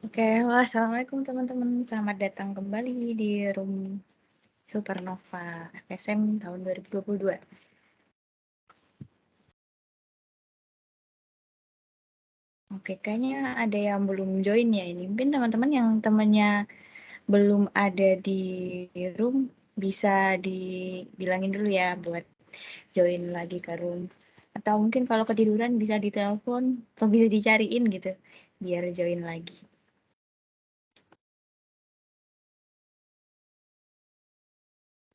Oke, wah, assalamualaikum teman-teman. Selamat datang kembali di Room Supernova FSM tahun 2022. Oke, kayaknya ada yang belum join ya ini. Mungkin teman-teman yang temannya belum ada di room bisa dibilangin dulu ya buat join lagi ke room. Atau mungkin kalau ketiduran bisa ditelepon atau bisa dicariin gitu biar join lagi.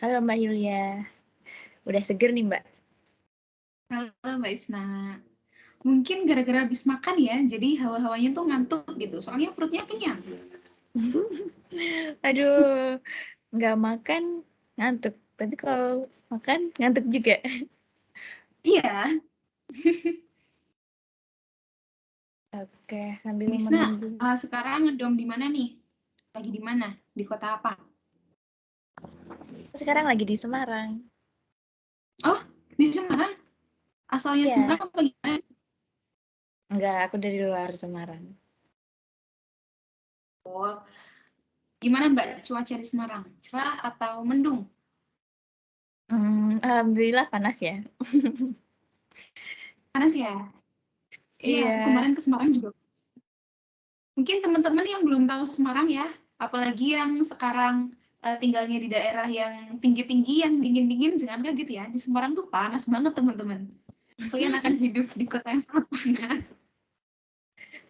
Halo Mbak Yulia, udah seger nih Mbak? Halo Mbak Isna. Mungkin gara-gara habis makan ya, jadi hawa-hawanya tuh ngantuk gitu. Soalnya perutnya kenyang. Aduh, nggak makan ngantuk. Tapi kalau makan ngantuk juga. Iya, Oke, sambil Mbak Isna, menunggu. sekarang ngedom di mana nih? Lagi di mana? Di kota apa? Sekarang lagi di Semarang. Oh, di Semarang. Asalnya Iya, Semarang apa gimana? nggak, aku dari luar Semarang. Oh, gimana Mbak cuaca di Semarang? Cerah atau mendung? Alhamdulillah panas ya. Panas ya? Iya, aku Iya, kemarin ke Semarang juga. Mungkin teman-teman yang belum tahu Semarang ya, apalagi yang sekarang tinggalnya di daerah yang tinggi-tinggi, yang dingin-dingin, jangan kaget ya. Di Semarang tuh panas banget teman-teman. Kalian akan hidup di kota yang sangat panas.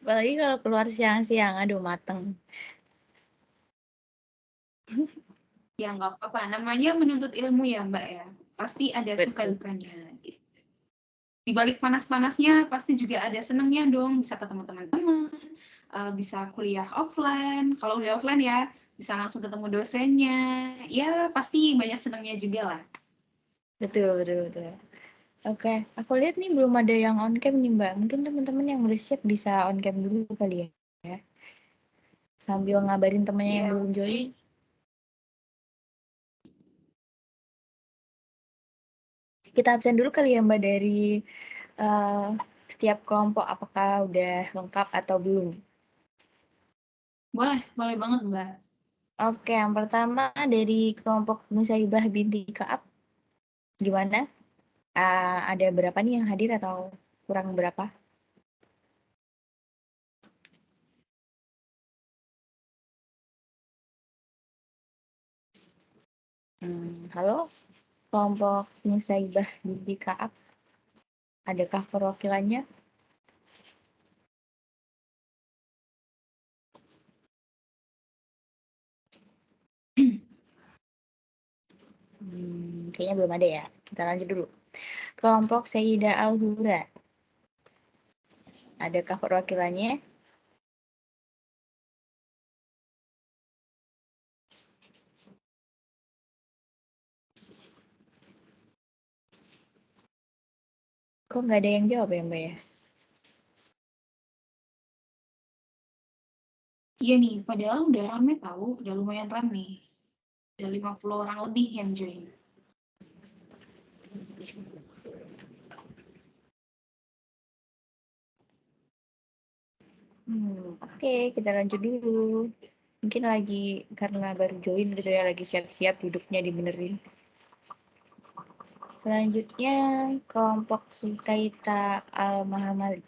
apalagi kalau keluar siang-siang, aduh mateng. Ya nggak apa-apa, namanya menuntut ilmu ya Mbak ya. Pasti ada suka Betul. dukanya. Di balik panas-panasnya pasti juga ada senengnya dong, bisa ketemu teman-teman, bisa kuliah offline. Kalau udah offline ya, bisa langsung ketemu dosennya. Ya pasti banyak senengnya juga lah. Betul, betul, betul. Oke, aku lihat nih belum ada yang on cam nih Mbak. Mungkin teman-teman yang udah siap bisa on cam dulu kali ya. Sambil ngabarin temannya yang Iya, belum join. Kita absen dulu kali ya Mbak dari eh, setiap kelompok apakah udah lengkap atau belum. boleh banget Mbak. Oke, yang pertama dari kelompok Nusaibah binti Kaab, gimana? Ada berapa nih yang hadir atau kurang berapa? Halo, kelompok Nusaibah binti Kaab, adakah perwakilannya? Kayaknya belum ada ya. Kita lanjut dulu. Kelompok Sayyidah Al-Hura, adakah perwakilannya? Kok nggak ada yang jawab ya Mbak ya? Iya nih, padahal udah rame tahu, udah lumayan rame. Udah 50 orang lebih yang join. Oke, kita lanjut dulu. Mungkin lagi karena baru join gitu ya, lagi siap-siap duduknya dibenerin. Selanjutnya kelompok Sukaita Al-Mahamali.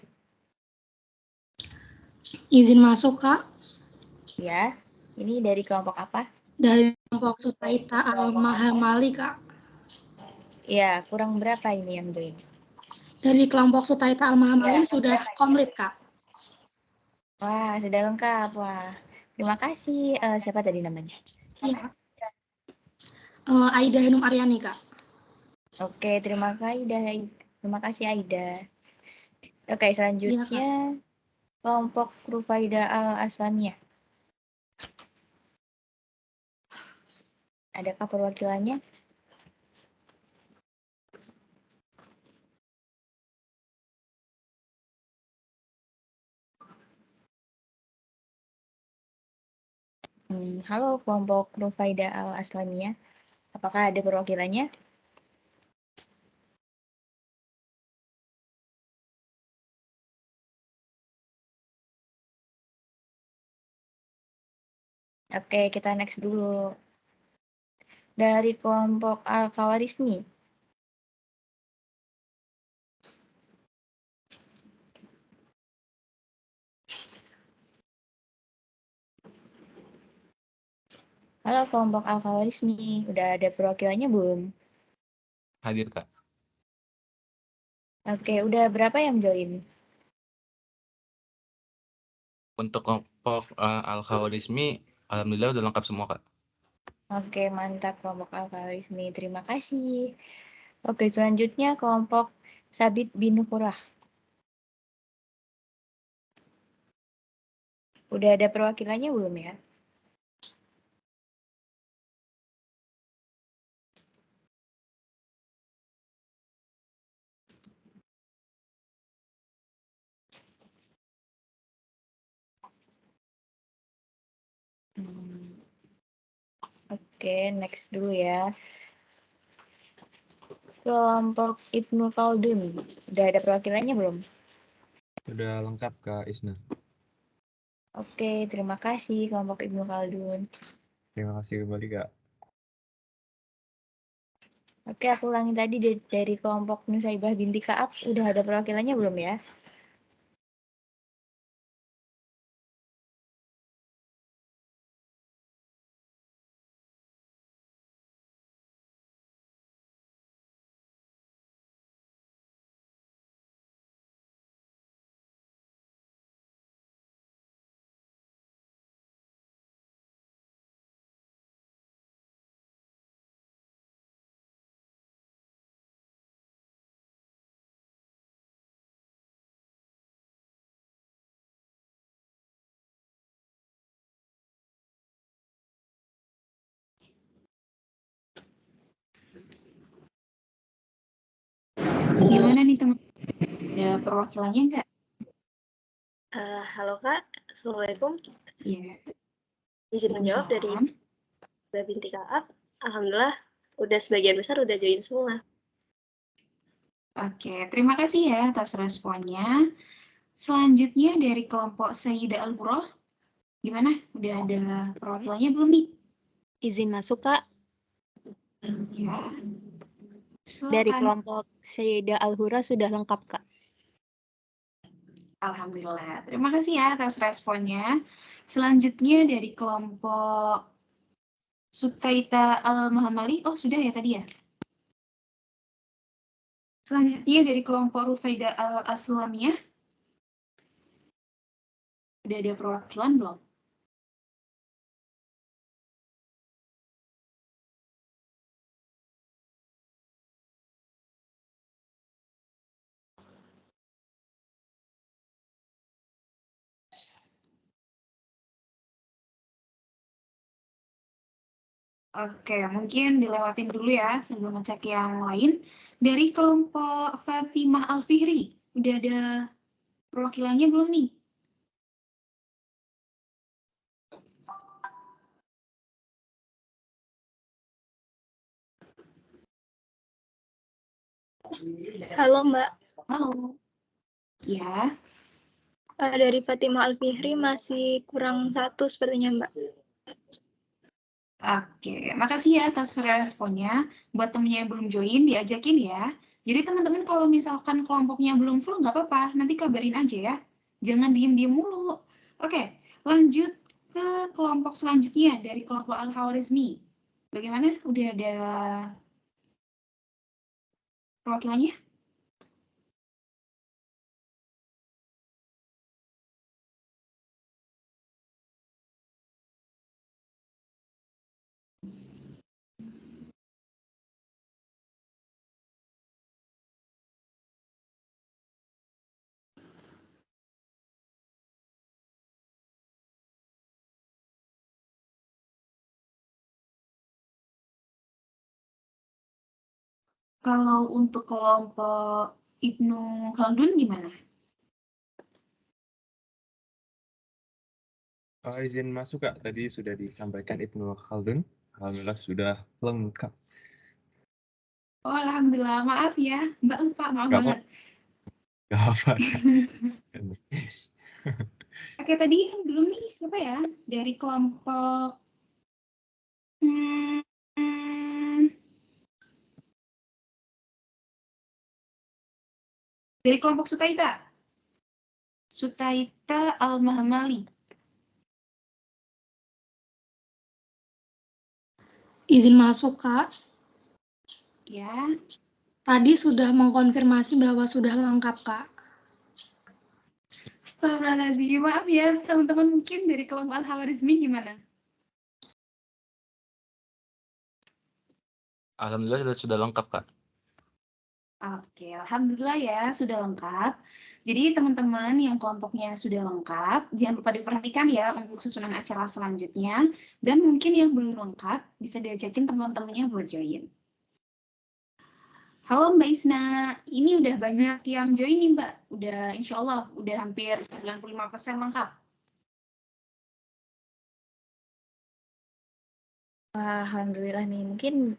Izin masuk, Kak, Ya, ini dari kelompok apa? dari kelompok Sutaita Al-Mahamali, Kak. Ya, kurang berapa ini yang join? Dari kelompok Sutaita Al-Mahamali sudah komplit, Kak. Wah, sudah lengkap. Wah, terima kasih. Siapa tadi namanya? Iya. Aida Hanum Aryani, Kak. Oke, terima kasih Aida. Terima kasih Aida. Oke, Iya, selanjutnya Kak. kelompok Rufaida Al-Aslamiyah. Adakah perwakilannya? Halo, kelompok Rufaida Al-Aslamiyah. Apakah ada perwakilannya? Oke, kita next dulu. Dari kelompok Al-Khawarizmi. Halo kelompok Al-Khawarizmi, udah ada perwakilannya belum? Hadir, Kak. Oke, udah berapa yang join? Untuk kelompok Al-Khawarizmi, alhamdulillah udah lengkap semua, Kak. Oke, mantap kelompok Al-Khawarizmi. Terima kasih. Oke, selanjutnya kelompok Sabit bin Qurrah. Udah ada perwakilannya belum ya? Oke, next dulu ya. Kelompok Ibnu Khaldun. Udah ada perwakilannya belum? Sudah lengkap, Kak Isna. Oke, terima kasih kelompok Ibnu Khaldun. Terima kasih kembali, Kak. Oke, aku ulangi tadi dari kelompok Nusaibah binti Ka'ab. Udah ada perwakilannya belum ya? Gimana nih teman? Ada perwakilannya nggak? Halo Kak, Assalamualaikum. Iya. Izin menjawab dari Waalaikumsalam. Mbak Binti Ka'ab. Alhamdulillah, udah sebagian besar udah join semua. Oke, terima kasih ya atas responnya. Selanjutnya dari kelompok Sayyidah Al-Buroh. Gimana? Udah ada perwakilannya belum nih? Izin masuk, Kak. Ya. Dari Silakan. kelompok Sayyidah Al-Hura sudah lengkap, Kak. Alhamdulillah. Terima kasih ya atas responnya. Selanjutnya dari kelompok Sutaita Al-Mahamali. Oh, sudah ya tadi ya? Selanjutnya dari kelompok Rufaidah Al-Aslamiyah. Udah ada perwakilan belum? Oke, mungkin dilewatin dulu ya sebelum ngecek yang lain. Dari kelompok Fatimah Al-Fihri, udah ada perwakilannya belum nih? Halo Mbak, Halo. Ya, dari Fatimah Al-Fihri masih kurang satu sepertinya Mbak. oke. Makasih ya atas responnya. Buat temennya yang belum join, diajakin ya. Jadi teman-teman kalau misalkan kelompoknya belum full, nggak apa-apa. Nanti kabarin aja ya. Jangan diem-diem mulu. Oke, lanjut ke kelompok selanjutnya dari kelompok Al-Khawarizmi. Bagaimana? Udah ada perwakilannya? Kalau untuk kelompok Ibnu Khaldun gimana? Izin masuk, Kak. Tadi sudah disampaikan Ibnu Khaldun. Alhamdulillah sudah lengkap. Oh, alhamdulillah. Maaf ya, Mbak lupa. Maaf Gak banget. apa, Kak. Oke, tadi yang belum nih siapa ya? Dari kelompok Dari kelompok Sutaita. Sutaita Al-Mahamali. Izin masuk, Kak. Ya. Tadi sudah mengkonfirmasi bahwa sudah lengkap, Kak. Astagfirullahaladzim, maaf ya teman-teman, mungkin dari kelompok Al-Khawarizmi gimana? Alhamdulillah sudah lengkap, Kak. Oke, alhamdulillah ya sudah lengkap. Jadi teman-teman yang kelompoknya sudah lengkap, jangan lupa diperhatikan ya untuk susunan acara selanjutnya. Dan mungkin yang belum lengkap bisa diajakin teman-temannya buat join. Halo Mbak Isna, ini udah banyak yang join nih Mbak. Udah insya Allah udah hampir 95% lengkap. Alhamdulillah nih, mungkin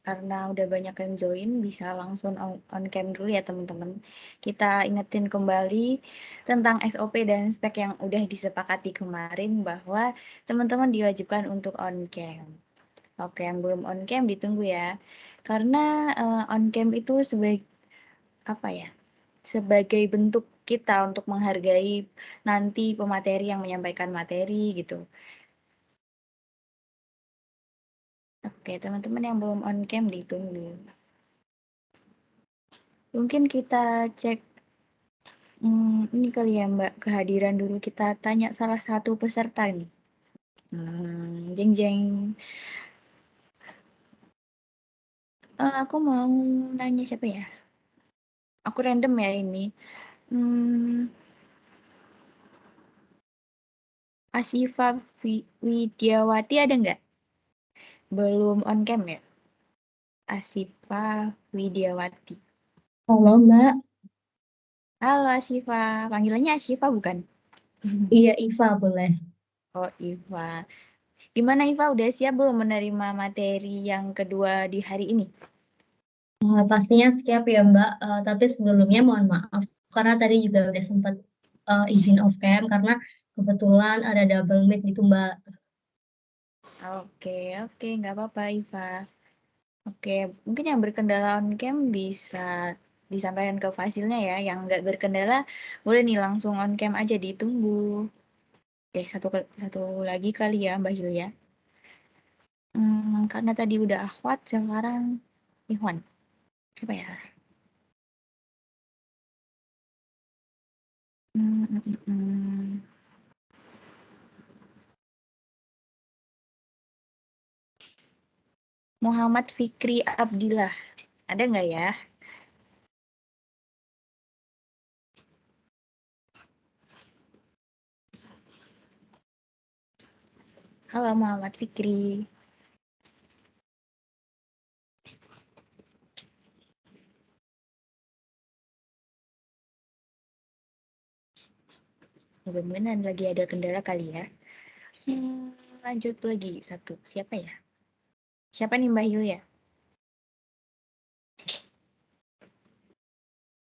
karena udah banyak yang join, bisa langsung on cam dulu ya teman-teman. Kita ingetin kembali tentang SOP dan spek yang udah disepakati kemarin bahwa teman-teman diwajibkan untuk on cam. Oke, yang belum on cam ditunggu ya. Karena on cam itu sebagai apa ya? Sebagai bentuk kita untuk menghargai nanti pemateri yang menyampaikan materi gitu. Oke, teman-teman yang belum on cam ditunggu. Mungkin kita cek ini kali ya Mbak, kehadiran dulu. Kita tanya salah satu peserta nih. Jeng jeng. Aku mau nanya siapa ya? Aku random ya ini. Asifa Widiawati ada nggak? Belum on cam ya? Asifa Widiawati. Halo Mbak, Halo Asifa, panggilannya Asifa bukan? iya Iva boleh. Oh Iva. Gimana Iva, udah siap belum menerima materi yang kedua di hari ini? Pastinya siap ya Mbak, tapi sebelumnya mohon maaf karena tadi juga udah sempat izin off cam karena kebetulan ada double meet gitu Mbak. Oke, nggak apa-apa Iva. Oke, mungkin yang berkendala on cam bisa disampaikan ke fasilnya ya. Yang nggak berkendala boleh nih langsung on cam aja ditunggu. Oke, satu lagi kali ya Mbak Hilya. Karena tadi udah Akhwat, sekarang Ikhwan. Siapa ya? Muhammad Fikri Abdillah. Ada nggak ya? Halo Muhammad Fikri. Mudah-mudahan lagi ada kendala kali ya. Lanjut lagi satu. Siapa ya? Siapa nih Mbak Yulia?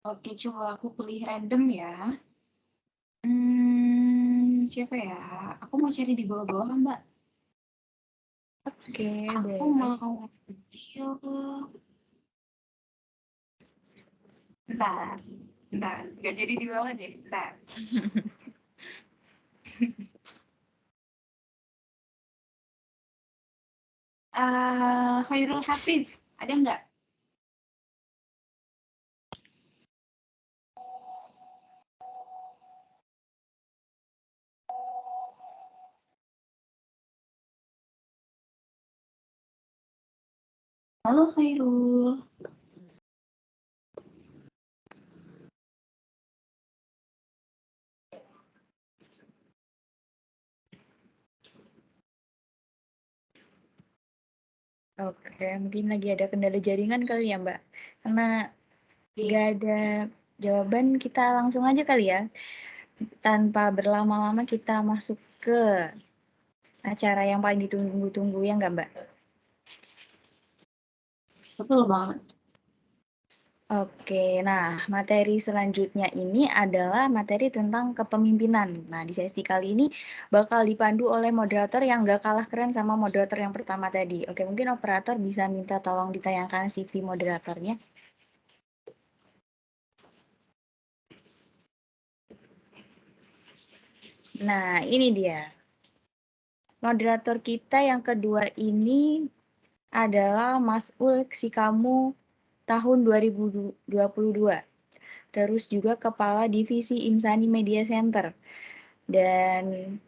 Oke, coba aku pilih random ya. Siapa ya? Aku mau cari di bawah-bawah Mbak. Oke, Aku boleh. mau ambil. Bentar, nggak jadi di bawah deh, bentar. Khairul Hafiz, ada nggak? Halo Khairul. Oke, mungkin lagi ada kendala jaringan kali ya Mbak. Karena nggak ada jawaban, kita langsung aja kali ya. Tanpa berlama-lama kita masuk ke acara yang paling ditunggu-tunggu ya nggak Mbak? Betul banget. Oke, nah materi selanjutnya ini adalah materi tentang kepemimpinan. Nah, di sesi kali ini bakal dipandu oleh moderator yang gak kalah keren sama moderator yang pertama tadi. Oke, mungkin operator bisa minta tolong ditayangkan CV moderatornya. Nah, ini dia. Moderator kita yang kedua ini adalah Mas Ul Sikamu tahun 2022. Terus juga Kepala Divisi Insani Media Center. Dan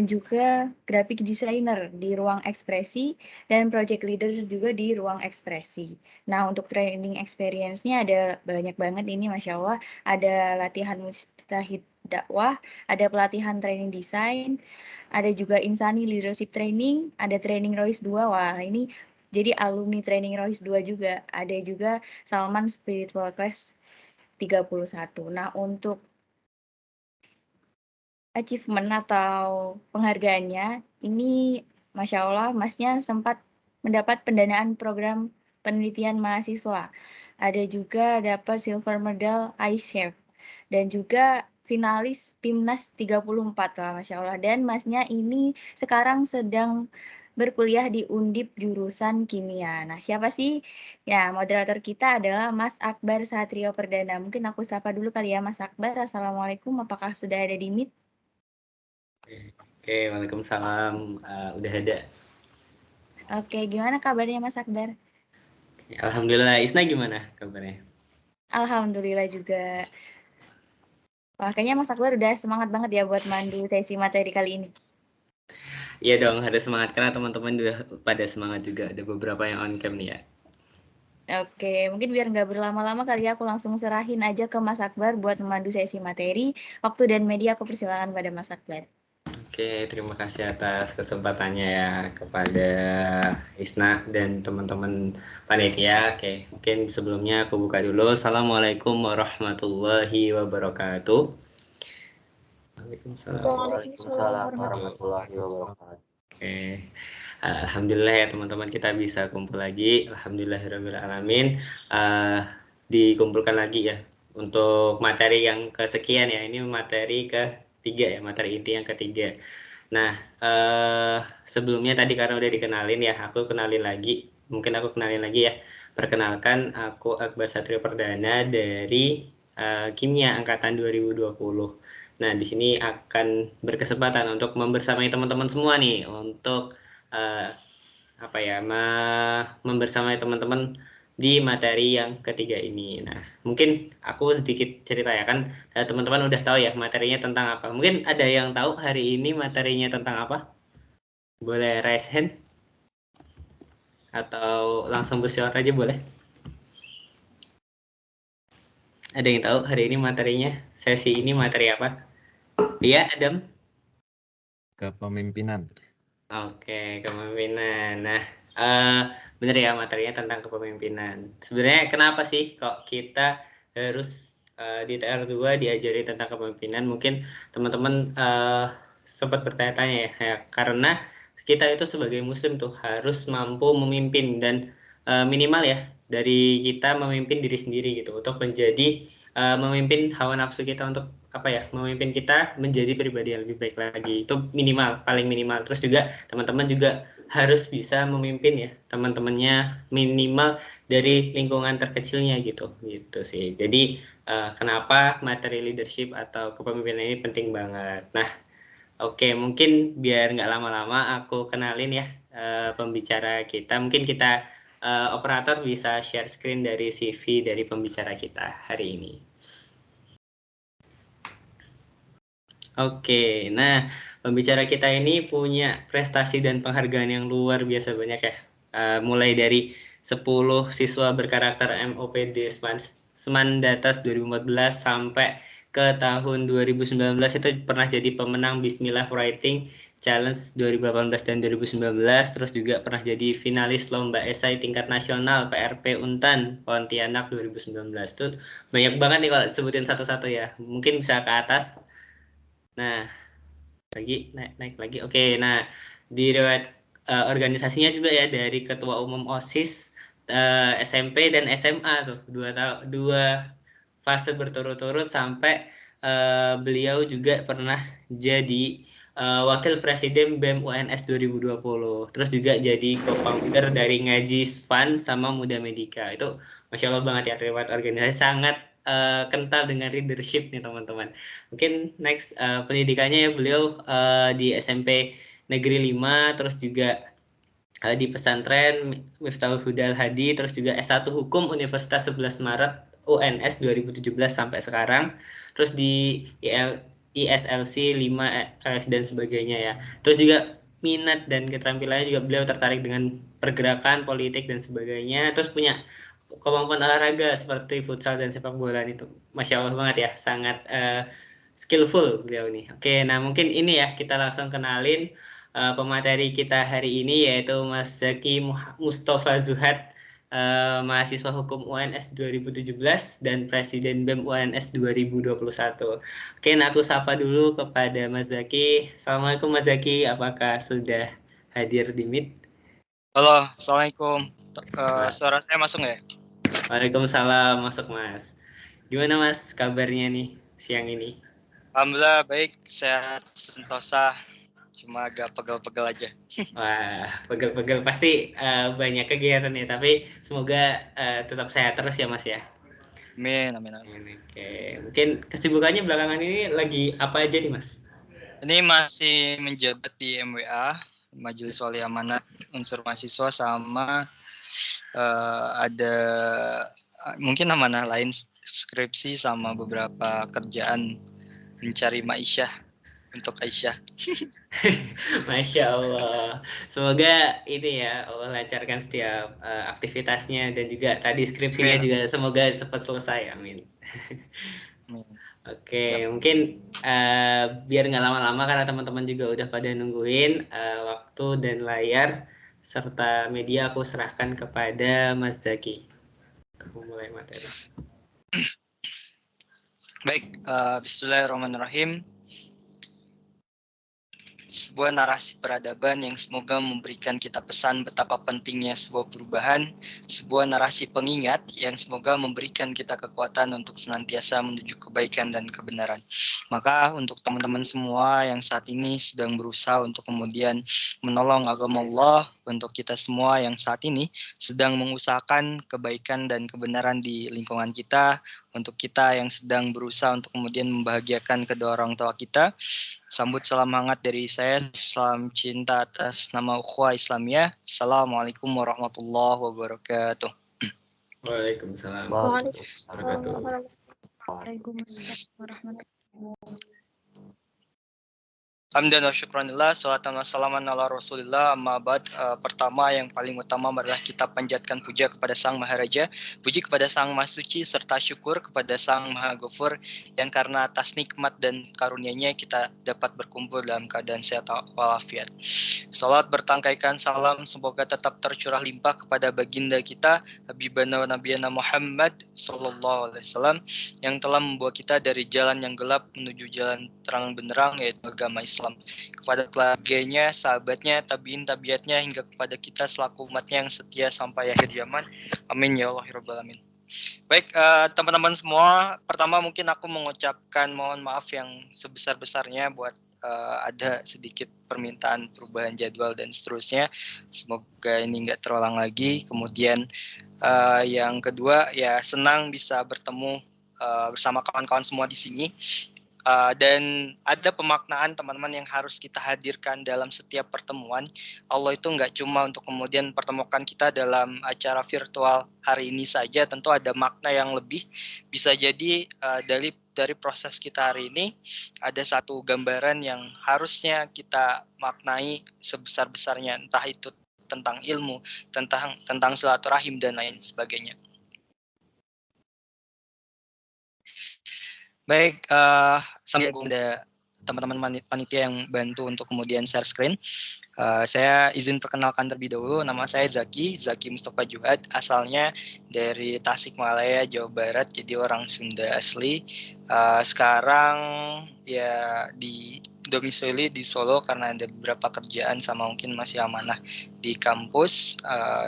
juga graphic designer di ruang ekspresi dan project leader juga di ruang ekspresi. Nah, untuk training experience-nya ada banyak banget ini, Masya Allah. Ada latihan mustahid dakwah, ada pelatihan training design, ada juga Insani Leadership Training, ada training Royce 2. Wah, ini jadi alumni training Royce 2 juga. Ada juga Salman Spiritual Class 31. Nah, untuk achievement atau penghargaannya, ini Masya Allah Masnya sempat mendapat pendanaan program penelitian mahasiswa. Ada juga dapat silver medal iChef. Dan juga finalis PIMNAS 34 lah Masya Allah. Dan Masnya ini sekarang sedang berkuliah di Undip jurusan kimia. Nah, siapa sih? Ya, moderator kita adalah Mas Akbar Satrio Perdana. Mungkin aku sapa dulu kali ya Mas Akbar. Assalamualaikum, apakah sudah ada di Meet? Oke, waalaikumsalam. Udah ada. Oke, gimana kabarnya Mas Akbar? Alhamdulillah. Isna gimana kabarnya? Alhamdulillah juga. Wah, kayaknya Mas Akbar udah semangat banget ya buat mandu sesi materi kali ini. Iya dong, harus semangat karena teman-teman udah pada semangat juga. Ada beberapa yang on cam nih ya. Oke, mungkin biar nggak berlama-lama kali ya aku langsung serahin aja ke Mas Akbar buat memandu sesi materi. Waktu dan media aku persilakan pada Mas Akbar. Oke, terima kasih atas kesempatannya ya kepada Isna dan teman-teman panitia. Oke, mungkin sebelumnya aku buka dulu. Assalamualaikum warahmatullahi wabarakatuh. Waalaikumsalam warahmatullahi wabarakatuh. Oke, alhamdulillah ya teman-teman kita bisa kumpul lagi. Alhamdulillahirrahmanirrahim. Dikumpulkan lagi ya untuk materi yang kesekian ya. Ini materi ketiga ya, materi inti yang ketiga. Nah, sebelumnya tadi karena udah dikenalin ya, aku kenalin lagi. Mungkin aku kenalin lagi ya. Perkenalkan, aku Akbar Satrio Perdana dari Kimia Angkatan 2020. Nah, di sini akan berkesempatan untuk membersamai teman-teman semua nih untuk membersamai teman-teman di materi yang ketiga ini. Nah, mungkin aku sedikit cerita ya kan, teman-teman udah tahu ya materinya tentang apa. Mungkin ada yang tahu hari ini materinya tentang apa? Boleh raise hand? Atau langsung bersuara aja boleh? Ada yang tahu hari ini materinya? Sesi ini materi apa? Iya, Adam? Kepemimpinan. Oke, kepemimpinan. Nah, bener ya materinya tentang kepemimpinan. Sebenarnya kenapa sih kok kita harus di TR2 diajari tentang kepemimpinan? Mungkin teman-teman sempat bertanya-tanya ya, karena kita itu sebagai muslim tuh harus mampu memimpin dan minimal ya dari kita memimpin diri sendiri gitu untuk menjadi memimpin hawa nafsu kita untuk memimpin kita menjadi pribadi yang lebih baik lagi. Itu minimal, paling minimal. Terus juga teman-teman juga harus bisa memimpin ya teman-temannya minimal dari lingkungan terkecilnya gitu sih. Jadi kenapa materi leadership atau kepemimpinan ini penting banget. Nah, oke, mungkin biar nggak lama-lama aku kenalin ya pembicara kita. Mungkin kita operator bisa share screen dari CV dari pembicara kita hari ini. Oke, nah pembicara kita ini punya prestasi dan penghargaan yang luar biasa banyak ya. Mulai dari 10 siswa berkarakter MOPD Semandatas 2014 sampai ke tahun 2019 itu pernah jadi pemenang Bismillah Writing Challenge 2018 dan 2019, terus juga pernah jadi finalis lomba esai tingkat nasional PRP Untan Pontianak 2019. Itu banyak banget nih kalau sebutin satu-satu ya. Mungkin bisa ke atas. Nah, naik lagi. Oke, nah di riwayat organisasinya juga ya dari Ketua Umum OSIS SMP dan SMA tuh, 2 fase berturut-turut sampai beliau juga pernah jadi Wakil Presiden BEM UNS 2020. Terus juga jadi co-founder dari Ngajis Fund sama Muda Medika. Itu Masya Allah banget ya, riwayat organisasi sangat kental dengan leadership nih teman-teman. Mungkin next pendidikannya ya beliau di SMP Negeri 5, terus juga di pesantren Miftahul Huda Hadi, terus juga S1 Hukum Universitas 11 Maret UNS 2017 sampai sekarang, terus di ISLC 5 LS dan sebagainya ya. Terus juga minat dan keterampilannya juga beliau tertarik dengan pergerakan politik dan sebagainya, terus punya kemampuan olahraga seperti futsal dan sepak bola. Itu Masya Allah banget ya, sangat skillful beliau nih. Oke, nah mungkin ini ya kita langsung kenalin pemateri kita hari ini, yaitu Mas Zaki Mustafa Zuhad, mahasiswa hukum UNS 2017 dan Presiden BEM UNS 2021. Oke, nah aku sapa dulu kepada Mas Zaki. Assalamualaikum Mas Zaki, apakah sudah hadir di Meet? Halo, Assalamualaikum. Suara saya masuk nggak ya? Waalaikumsalam, masuk Mas. Gimana Mas kabarnya nih siang ini? Alhamdulillah baik, sehat, sentosa. Cuma agak pegel-pegel aja. Wah, pegel-pegel pasti banyak kegiatan ya, tapi semoga tetap sehat terus ya Mas ya. Amin, amin, amin. Oke, mungkin kesibukannya belakangan ini lagi apa aja nih Mas? Ini masih menjabat di MWA, Majelis Wali Amanat Unsur Mahasiswa, sama ada mungkin amanah lain, skripsi sama beberapa kerjaan mencari ma'isyah untuk Aisyah. Masya Allah. Semoga ini ya Allah lancarkan setiap aktivitasnya, dan juga tadi skripsinya juga semoga cepat selesai. Amin. Oke, mungkin biar nggak lama-lama karena teman-teman juga udah pada nungguin waktu dan layar serta media, aku serahkan kepada Mas Zaki. Aku mulai materi. Baik, bismillahirrahmanirrahim. Sebuah narasi peradaban yang semoga memberikan kita pesan betapa pentingnya sebuah perubahan, sebuah narasi pengingat yang semoga memberikan kita kekuatan untuk senantiasa menuju kebaikan dan kebenaran. Maka untuk teman-teman semua yang saat ini sedang berusaha untuk kemudian menolong agama Allah, untuk kita semua yang saat ini sedang mengusahakan kebaikan dan kebenaran di lingkungan kita, untuk kita yang sedang berusaha untuk kemudian membahagiakan kedua orang tua kita, sambut salam hangat dari saya, salam cinta atas nama Ukhuwah Islamiyah. Assalamualaikum warahmatullahi wabarakatuh. Waalaikumsalam. Waalaikumsalam warahmatullahi wabarakatuh. Hamdan wa syukranillah, salatan wa salaman ala rasulillah, amma ba'd. Pertama yang paling utama adalah kita panjatkan puja kepada Sang Maharaja, puji kepada Sang Maha Suci, serta syukur kepada Sang Maha Ghafur yang karena atas nikmat dan karunia-Nya kita dapat berkumpul dalam keadaan sehat walafiat. Salat bertangkaikan salam semoga tetap tercurah limpah kepada baginda kita Habibana wa Nabiyana Muhammad sallallahu alaihi wasallam yang telah membawa kita dari jalan yang gelap menuju jalan terang benderang, yaitu agama Islam, kepada keluarganya, sahabatnya, tabiin tabiatnya, hingga kepada kita selaku umatnya yang setia sampai akhir zaman. Amin ya Allah ya Rabbal alamin. Baik, teman-teman semua, pertama mungkin aku mengucapkan mohon maaf yang sebesar-besarnya buat ada sedikit permintaan perubahan jadwal dan seterusnya. Semoga ini nggak terulang lagi. Kemudian yang kedua, ya senang bisa bertemu bersama kawan-kawan semua di sini. Dan ada pemaknaan teman-teman yang harus kita hadirkan dalam setiap pertemuan. Allah itu nggak cuma untuk kemudian pertemukan kita dalam acara virtual hari ini saja, tentu ada makna yang lebih. Bisa jadi dari proses kita hari ini ada satu gambaran yang harusnya kita maknai sebesar-besarnya, entah itu tentang ilmu, tentang silaturahim dan lain sebagainya. Baik, sambil ada teman-teman panitia yang bantu untuk kemudian share screen. Saya izin perkenalkan terlebih dahulu, nama saya Zaki Mustafa Zuhad, asalnya dari Tasikmalaya, Jawa Barat, jadi orang Sunda asli. Sekarang ya di domisili di Solo karena ada beberapa kerjaan sama mungkin masih amanah di kampus,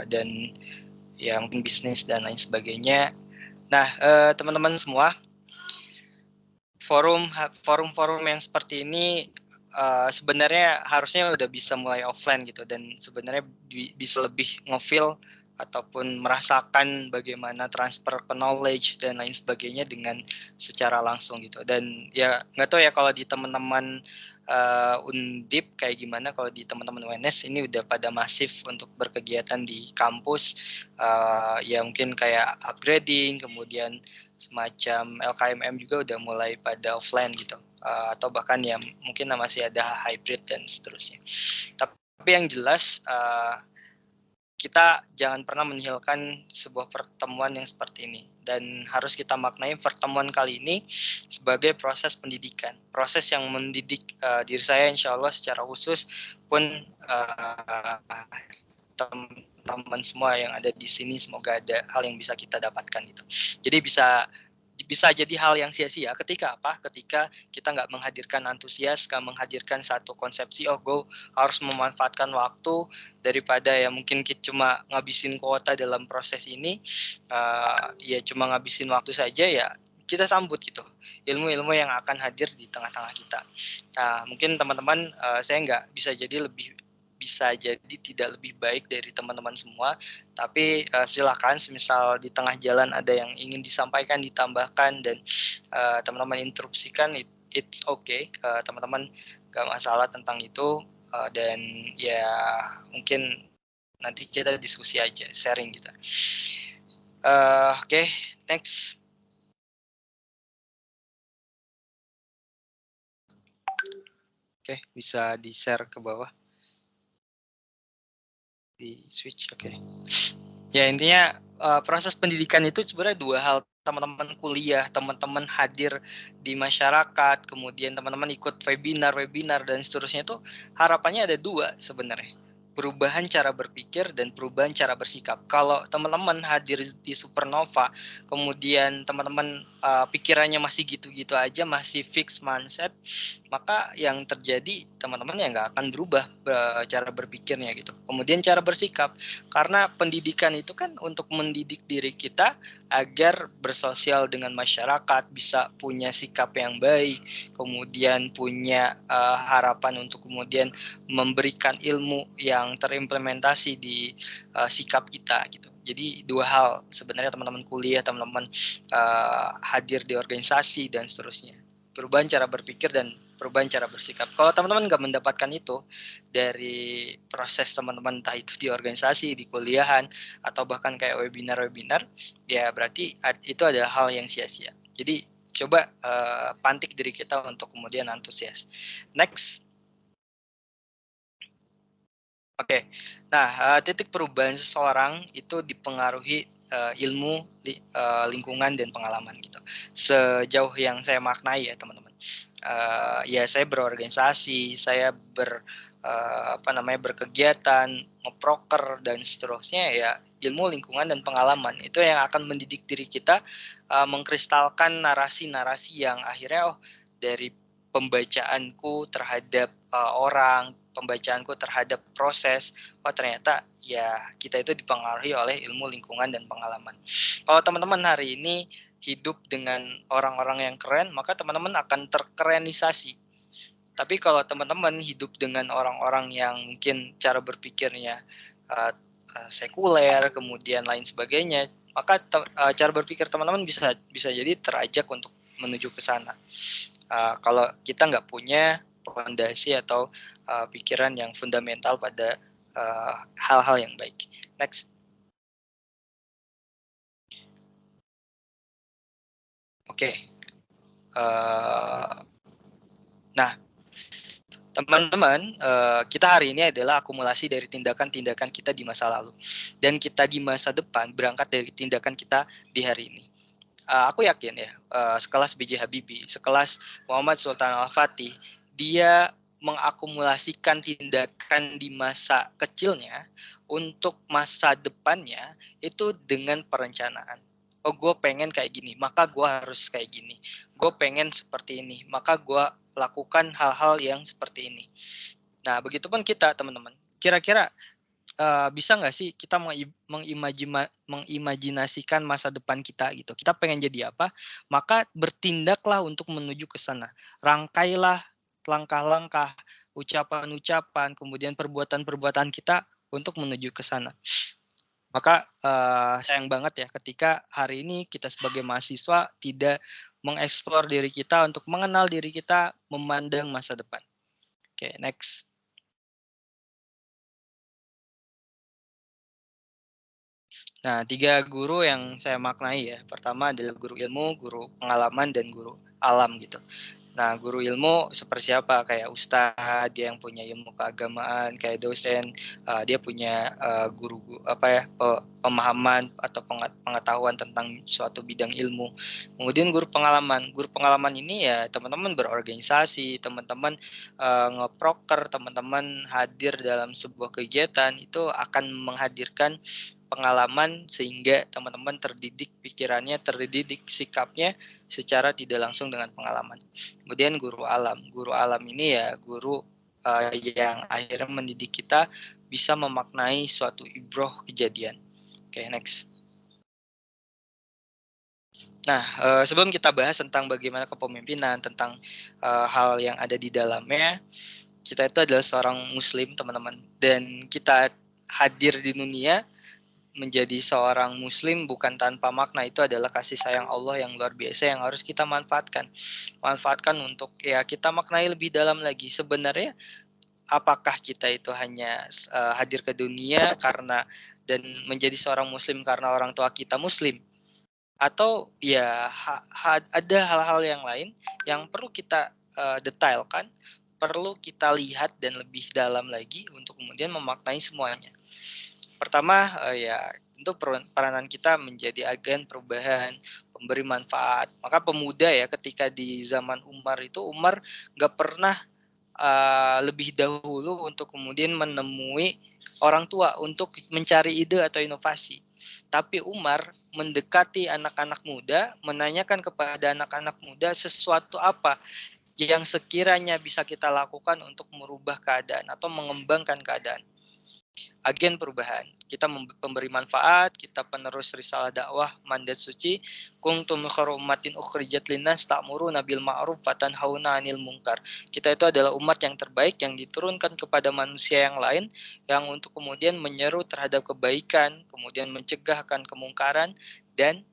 dan ya mungkin bisnis dan lain sebagainya. Nah, teman-teman semua, forum yang seperti ini sebenarnya harusnya udah bisa mulai offline gitu, dan sebenarnya bisa lebih ngefeel ataupun merasakan bagaimana transfer knowledge dan lain sebagainya dengan secara langsung gitu. Dan ya nggak tahu ya kalau di teman-teman Undip kayak gimana, kalau di teman-teman UNS ini udah pada masif untuk berkegiatan di kampus, ya mungkin kayak upgrading, kemudian semacam LKMM juga udah mulai pada offline gitu, atau bahkan ya mungkin masih ada hybrid dan seterusnya. Tapi yang jelas kita jangan pernah menihilkan sebuah pertemuan yang seperti ini, dan harus kita maknai pertemuan kali ini sebagai proses pendidikan, proses yang mendidik diri saya insya Allah secara khusus pun teman-teman semua yang ada di sini, semoga ada hal yang bisa kita dapatkan gitu. Jadi bisa jadi hal yang sia-sia ketika apa? Ketika kita nggak menghadirkan antusias, nggak menghadirkan satu konsepsi, oh gue harus memanfaatkan waktu daripada ya mungkin kita cuma ngabisin kuota dalam proses ini, ya cuma ngabisin waktu saja, ya kita sambut gitu ilmu-ilmu yang akan hadir di tengah-tengah kita. Nah, mungkin teman-teman saya nggak bisa jadi tidak lebih baik dari teman-teman semua, tapi silakan semisal di tengah jalan ada yang ingin disampaikan, ditambahkan, dan teman-teman interupsikan, it's okay, teman-teman gak masalah tentang itu, dan ya mungkin nanti kita diskusi aja, sharing gitu. Oke, next. Oke, bisa di-share ke bawah. Di switch, oke. Ya intinya proses pendidikan itu sebenarnya dua hal. Teman-teman kuliah, teman-teman hadir di masyarakat, kemudian teman-teman ikut webinar dan seterusnya, itu harapannya ada dua sebenarnya. Perubahan cara berpikir dan perubahan cara bersikap. Kalau teman-teman hadir di Supernova, kemudian teman-teman pikirannya masih gitu-gitu aja, masih fix mindset, maka yang terjadi teman-teman ya nggak akan berubah cara berpikirnya gitu. Kemudian cara bersikap, karena pendidikan itu kan untuk mendidik diri kita agar bersosial dengan masyarakat, bisa punya sikap yang baik, kemudian punya harapan untuk kemudian memberikan ilmu yang terimplementasi di sikap kita gitu. Jadi dua hal sebenarnya teman-teman kuliah, teman-teman hadir di organisasi dan seterusnya. Perubahan cara berpikir dan perubahan cara bersikap. Kalau teman-teman nggak mendapatkan itu dari proses teman-teman, entah itu di organisasi, di kuliahan, atau bahkan kayak webinar-webinar, ya berarti itu adalah hal yang sia-sia. Jadi coba pantik diri kita untuk kemudian antusias. Next. Oke. Nah, titik perubahan seseorang itu dipengaruhi ilmu, lingkungan, dan pengalaman gitu. Sejauh yang saya maknai ya teman-teman. Ya saya berorganisasi, saya berkegiatan, ngeproker dan seterusnya, ya ilmu, lingkungan, dan pengalaman itu yang akan mendidik diri kita mengkristalkan narasi-narasi yang akhirnya dari pembacaanku terhadap orang, pembacaanku terhadap proses, ternyata ya kita itu dipengaruhi oleh ilmu, lingkungan, dan pengalaman. Kalau teman-teman hari ini hidup dengan orang-orang yang keren, maka teman-teman akan terkerenisasi. Tapi kalau teman-teman hidup dengan orang-orang yang mungkin cara berpikirnya sekuler, kemudian lain sebagainya, maka cara berpikir teman-teman bisa jadi terajak untuk menuju ke sana. Kalau kita nggak punya fondasi atau pikiran yang fundamental pada hal-hal yang baik. Next. Oke. Nah, teman-teman, kita hari ini adalah akumulasi dari tindakan-tindakan kita di masa lalu, dan kita di masa depan berangkat dari tindakan kita di hari ini. Aku yakin ya, sekelas B.J. Habibie, sekelas Muhammad Sultan Al-Fatih, dia mengakumulasikan tindakan di masa kecilnya untuk masa depannya itu dengan perencanaan. Oh, gue pengen kayak gini, maka gue harus kayak gini. Gue pengen seperti ini, maka gue lakukan hal-hal yang seperti ini. Nah, begitupun kita, teman-teman. Kira-kira bisa nggak sih kita mengimajinasikan masa depan kita gitu. Kita pengen jadi apa, maka bertindaklah untuk menuju ke sana. Rangkailah langkah-langkah, ucapan-ucapan, kemudian perbuatan-perbuatan kita untuk menuju ke sana. Maka sayang banget ya ketika hari ini kita sebagai mahasiswa tidak mengeksplor diri kita untuk mengenal diri kita, memandang masa depan. Oke, next. Nah, 3 guru yang saya maknai ya. Pertama adalah guru ilmu, guru pengalaman, dan guru alam gitu. Nah, guru ilmu seperti apa? Kayak ustadz, dia yang punya ilmu keagamaan, kayak dosen, dia punya pemahaman atau pengetahuan tentang suatu bidang ilmu. Kemudian guru pengalaman. Guru pengalaman ini ya teman-teman berorganisasi, teman-teman ngeproker, teman-teman hadir dalam sebuah kegiatan, itu akan menghadirkan pengalaman sehingga teman-teman terdidik pikirannya, terdidik sikapnya secara tidak langsung dengan pengalaman. Kemudian guru alam. Guru alam ini ya guru yang akhirnya mendidik kita bisa memaknai suatu ibroh kejadian. Oke, next. Nah, sebelum kita bahas tentang bagaimana kepemimpinan, tentang hal yang ada di dalamnya, kita itu adalah seorang muslim, teman-teman. Dan kita hadir di dunia menjadi seorang muslim bukan tanpa makna. Itu adalah kasih sayang Allah yang luar biasa yang harus kita manfaatkan untuk ya kita maknai lebih dalam lagi. Sebenarnya apakah kita itu hanya hadir ke dunia karena dan menjadi seorang muslim karena orang tua kita muslim, atau ya ada hal-hal yang lain yang perlu kita detailkan, perlu kita lihat dan lebih dalam lagi untuk kemudian memaknai semuanya. Pertama, ya tentu peranan kita menjadi agen perubahan, pemberi manfaat. Maka pemuda ya ketika di zaman Umar itu, Umar nggak pernah lebih dahulu untuk kemudian menemui orang tua untuk mencari ide atau inovasi. Tapi Umar mendekati anak-anak muda, menanyakan kepada anak-anak muda sesuatu apa yang sekiranya bisa kita lakukan untuk merubah keadaan atau mengembangkan keadaan. Agen perubahan. Kita memberi manfaat, kita penerus risalah dakwah, mandat suci. Kuntum khairu ummatin ukhrijat linnas ta'muruna bil ma'ruf wa tanhauna 'anil munkar. Kita itu adalah umat yang terbaik yang diturunkan kepada manusia yang lain, yang untuk kemudian menyeru terhadap kebaikan, kemudian mencegahkan kemungkaran, dan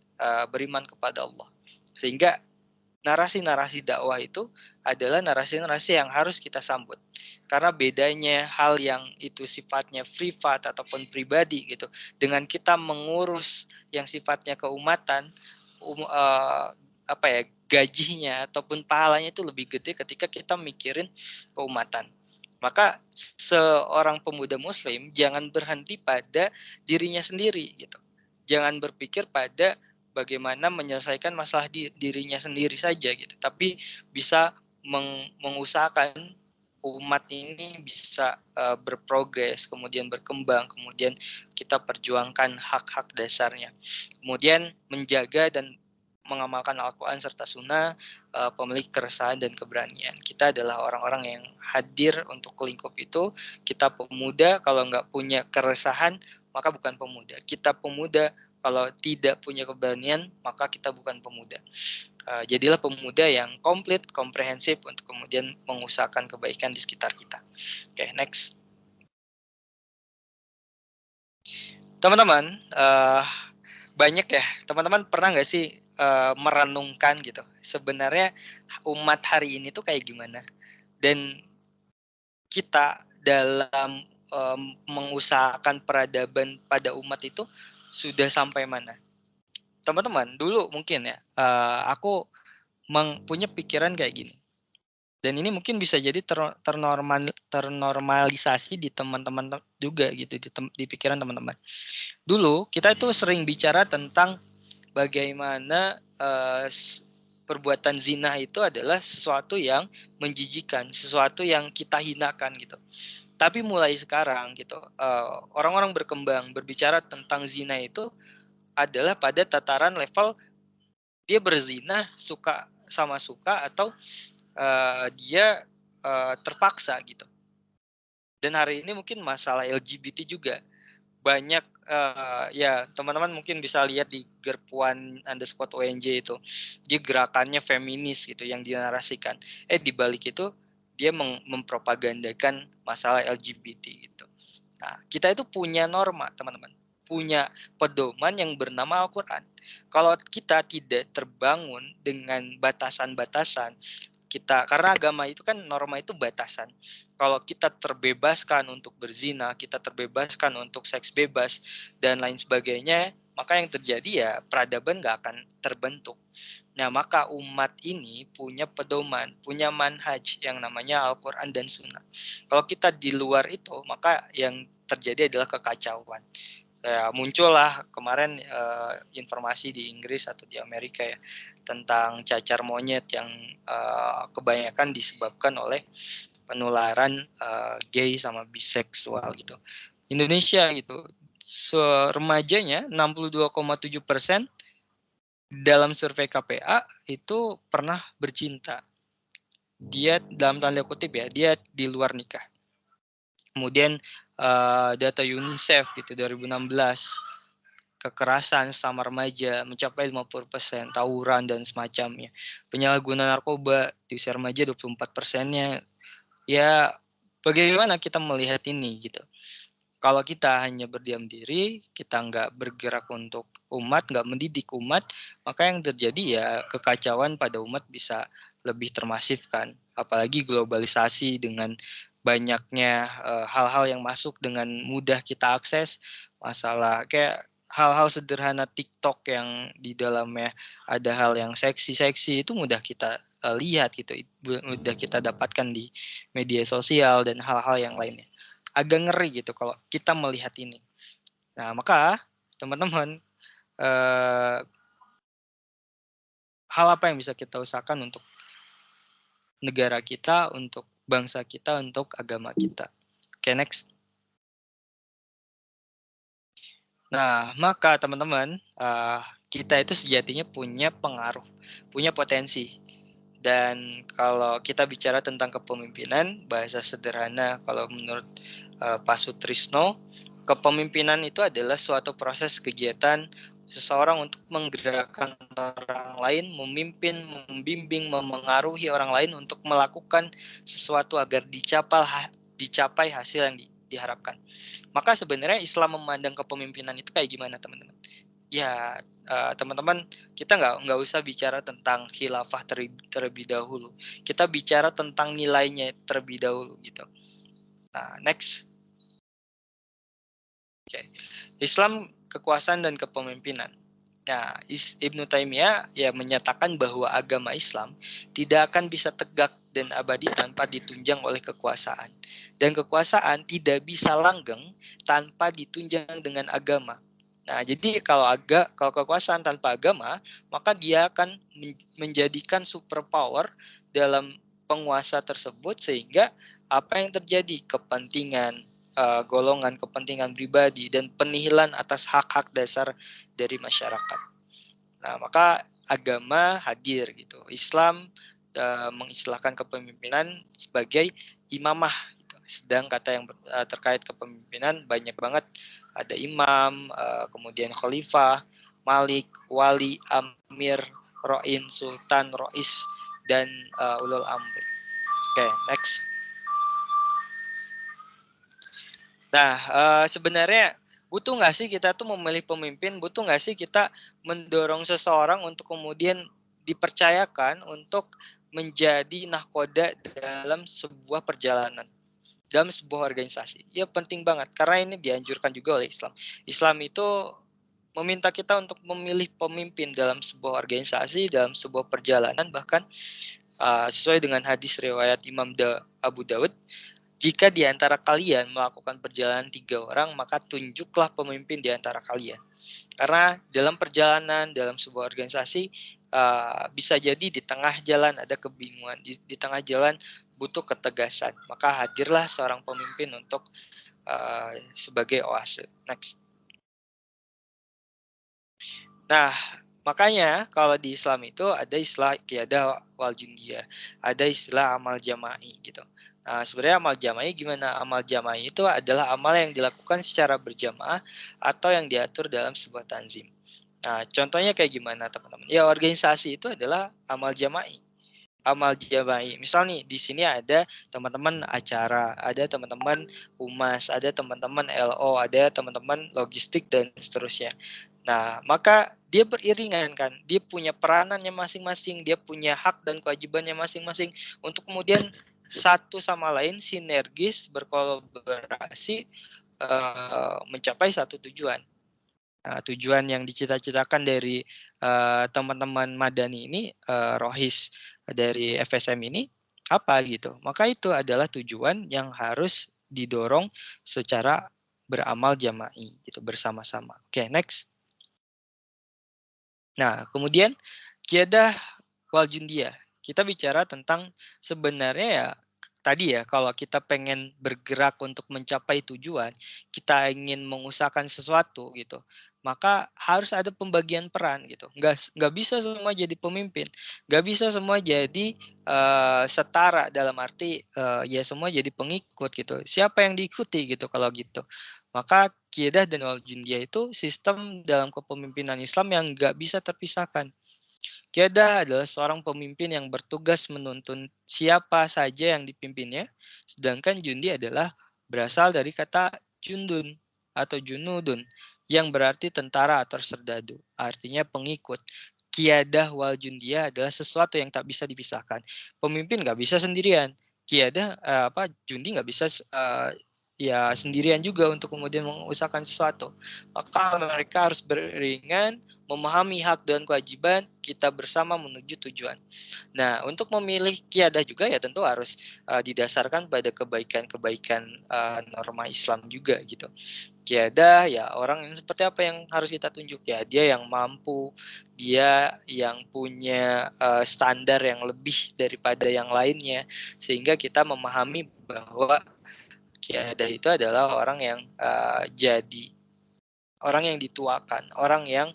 beriman kepada Allah. Sehingga narasi-narasi dakwah itu adalah narasi-narasi yang harus kita sambut. Karena bedanya hal yang itu sifatnya privat ataupun pribadi gitu, dengan kita mengurus yang sifatnya keumatan, gajinya ataupun pahalanya itu lebih gede ketika kita mikirin keumatan. Maka seorang pemuda muslim jangan berhenti pada dirinya sendiri gitu. Jangan berpikir pada bagaimana menyelesaikan masalah dirinya sendiri saja gitu, tapi bisa mengusahakan umat ini bisa berprogres, kemudian berkembang, kemudian kita perjuangkan hak-hak dasarnya, kemudian menjaga dan mengamalkan Al-Quran serta Sunnah, pemilik keresahan dan keberanian. Kita adalah orang-orang yang hadir untuk lingkup itu. Kita pemuda, kalau nggak punya keresahan, maka bukan pemuda. Kita pemuda, kalau tidak punya keberanian, maka kita bukan pemuda. Jadilah pemuda yang komplit, komprehensif untuk kemudian mengusahakan kebaikan di sekitar kita. Oke, next. Teman-teman, banyak ya. Teman-teman pernah nggak sih merenungkan gitu? Sebenarnya umat hari ini tuh kayak gimana? Dan kita dalam mengusahakan peradaban pada umat itu sudah sampai mana? Teman-teman, dulu mungkin ya, aku punya pikiran kayak gini. Dan ini mungkin bisa jadi ternormalisasi di teman-teman juga gitu, di pikiran teman-teman. Dulu kita itu sering bicara tentang bagaimana perbuatan zina itu adalah sesuatu yang menjijikan, sesuatu yang kita hinakan gitu. Tapi mulai sekarang gitu, orang-orang berkembang berbicara tentang zina itu adalah pada tataran level dia berzina suka sama suka atau dia terpaksa gitu. Dan hari ini mungkin masalah LGBT juga banyak ya teman-teman mungkin bisa lihat di gerpuan_ONJ itu, dia gerakannya feminis gitu yang dinarasikan. Di balik itu dia mempropagandakan masalah LGBT gitu. Nah, kita itu punya norma, teman-teman. Punya pedoman yang bernama Al-Quran. Kalau kita tidak terbangun dengan batasan-batasan, karena agama itu kan norma itu batasan. Kalau kita terbebaskan untuk berzina, kita terbebaskan untuk seks bebas, dan lain sebagainya, maka yang terjadi ya peradaban nggak akan terbentuk. Nah, maka umat ini punya pedoman, punya manhaj yang namanya Al-Quran dan Sunnah. Kalau kita di luar itu, maka yang terjadi adalah kekacauan. Ya, muncullah kemarin informasi di Inggris atau di Amerika ya tentang cacar monyet yang kebanyakan disebabkan oleh penularan gay sama biseksual gitu. Indonesia gitu, remajanya 62,7% dalam survei KPA itu pernah bercinta. Dia dalam tanda kutip ya, dia di luar nikah. Kemudian data UNICEF gitu 2016, kekerasan sama remaja mencapai 50%, tawuran dan semacamnya. Penyalahgunaan narkoba di usia remaja 24%-nya. Ya, bagaimana kita melihat ini gitu? Kalau kita hanya berdiam diri, kita nggak bergerak untuk umat, nggak mendidik umat, maka yang terjadi ya kekacauan pada umat bisa lebih termasifkan. Apalagi globalisasi dengan banyaknya hal-hal yang masuk dengan mudah kita akses, masalah kayak hal-hal sederhana TikTok yang di dalamnya ada hal yang seksi-seksi itu mudah kita lihat gitu, mudah kita dapatkan di media sosial dan hal-hal yang lainnya. Agak ngeri gitu kalau kita melihat ini. Nah, maka teman-teman, hal apa yang bisa kita usahakan untuk negara kita, untuk bangsa kita, untuk agama kita. Oke, next. Nah, maka teman-teman, kita itu sejatinya punya pengaruh, punya potensi. Dan kalau kita bicara tentang kepemimpinan, bahasa sederhana kalau menurut Pak Sutrisno, kepemimpinan itu adalah suatu proses kegiatan seseorang untuk menggerakkan orang lain, memimpin, membimbing, memengaruhi orang lain untuk melakukan sesuatu agar dicapai hasil yang diharapkan. Maka sebenarnya Islam memandang kepemimpinan itu kayak gimana, teman-teman? Ya, teman-teman, kita nggak usah bicara tentang khilafah terlebih dahulu. Kita bicara tentang nilainya terlebih dahulu gitu. Nah, next. Oke. Islam, kekuasaan dan kepemimpinan. Nah, Ibnu Taimiyah ya menyatakan bahwa agama Islam tidak akan bisa tegak dan abadi tanpa ditunjang oleh kekuasaan. Dan kekuasaan tidak bisa langgeng tanpa ditunjang dengan agama. Nah, jadi kalau kekuasaan tanpa agama, maka dia akan menjadikan superpower dalam penguasa tersebut sehingga apa yang terjadi? Kepentingan golongan, kepentingan pribadi, dan penihilan atas hak-hak dasar dari masyarakat. Nah, maka agama hadir gitu. Islam mengistilahkan kepemimpinan sebagai imamah. Gitu. Sedang kata yang terkait kepemimpinan banyak banget. Ada imam, kemudian khalifah, malik, wali, amir, ro'in, sultan, ro'is, dan ulul amri. Oke, next. Nah, sebenarnya butuh nggak sih kita tuh memilih pemimpin? Butuh nggak sih kita mendorong seseorang untuk kemudian dipercayakan untuk menjadi nahkoda dalam sebuah perjalanan, dalam sebuah organisasi? Ya penting banget, karena ini dianjurkan juga oleh Islam. Islam itu meminta kita untuk memilih pemimpin dalam sebuah organisasi, dalam sebuah perjalanan, bahkan sesuai dengan hadis riwayat Imam Abu Daud. Jika di antara kalian melakukan perjalanan 3 orang, maka tunjuklah pemimpin di antara kalian. Karena dalam perjalanan, dalam sebuah organisasi, bisa jadi di tengah jalan ada kebingungan, di tengah jalan butuh ketegasan. Maka hadirlah seorang pemimpin untuk sebagai oase. Next. Nah, Makanya kalau di Islam itu ada istilah qiyadah wal jundiyah, ada istilah amal jama'i gitu. Nah, sebenarnya amal jama'i gimana? Amal jama'i itu adalah amal yang dilakukan secara berjamaah atau yang diatur dalam sebuah tanzim. Nah, contohnya kayak gimana teman-teman? Ya, organisasi itu adalah amal jama'i. Amal jama'i. Misal nih di sini ada teman-teman acara, ada teman-teman humas, ada teman-teman LO, ada teman-teman logistik dan seterusnya. Nah, maka dia beriringan kan, dia punya peranannya masing-masing, dia punya hak dan kewajibannya masing-masing untuk kemudian satu sama lain sinergis berkolaborasi mencapai satu tujuan. Nah, tujuan yang dicita-citakan dari teman-teman Madani ini, Rohis dari FSM ini apa gitu. Maka itu adalah tujuan yang harus didorong secara beramal jama'i gitu bersama-sama. Oke, next. Nah, kemudian qiyadah wal jundiyah. Kita bicara tentang sebenarnya ya tadi ya kalau kita pengen bergerak untuk mencapai tujuan, kita ingin mengusahakan sesuatu gitu, maka harus ada pembagian peran gitu. Nggak bisa semua jadi pemimpin, nggak bisa semua jadi setara dalam arti ya semua jadi pengikut gitu. Siapa yang diikuti gitu kalau gitu? Maka qiyadah dan wal jundiyah itu sistem dalam kepemimpinan Islam yang nggak bisa terpisahkan. Qiyadah adalah seorang pemimpin yang bertugas menuntun siapa saja yang dipimpinnya, sedangkan jundi adalah berasal dari kata jundun atau junudun yang berarti tentara atau serdadu, artinya pengikut. Qiyadah wal jundiyah adalah sesuatu yang tak bisa dipisahkan. Pemimpin nggak bisa sendirian. Qiyadah jundi nggak bisa ya sendirian juga untuk kemudian mengusahakan sesuatu. Maka mereka harus beriringan, memahami hak dan kewajiban kita bersama menuju tujuan. Nah, untuk memilih qiyadah juga ya tentu harus didasarkan pada kebaikan-kebaikan norma Islam juga gitu. Qiyadah ya orang yang seperti apa yang harus kita tunjuk ya, dia yang mampu, dia yang punya standar yang lebih daripada yang lainnya, sehingga kita memahami bahwa qiyadah itu adalah orang yang jadi orang yang dituakan, orang yang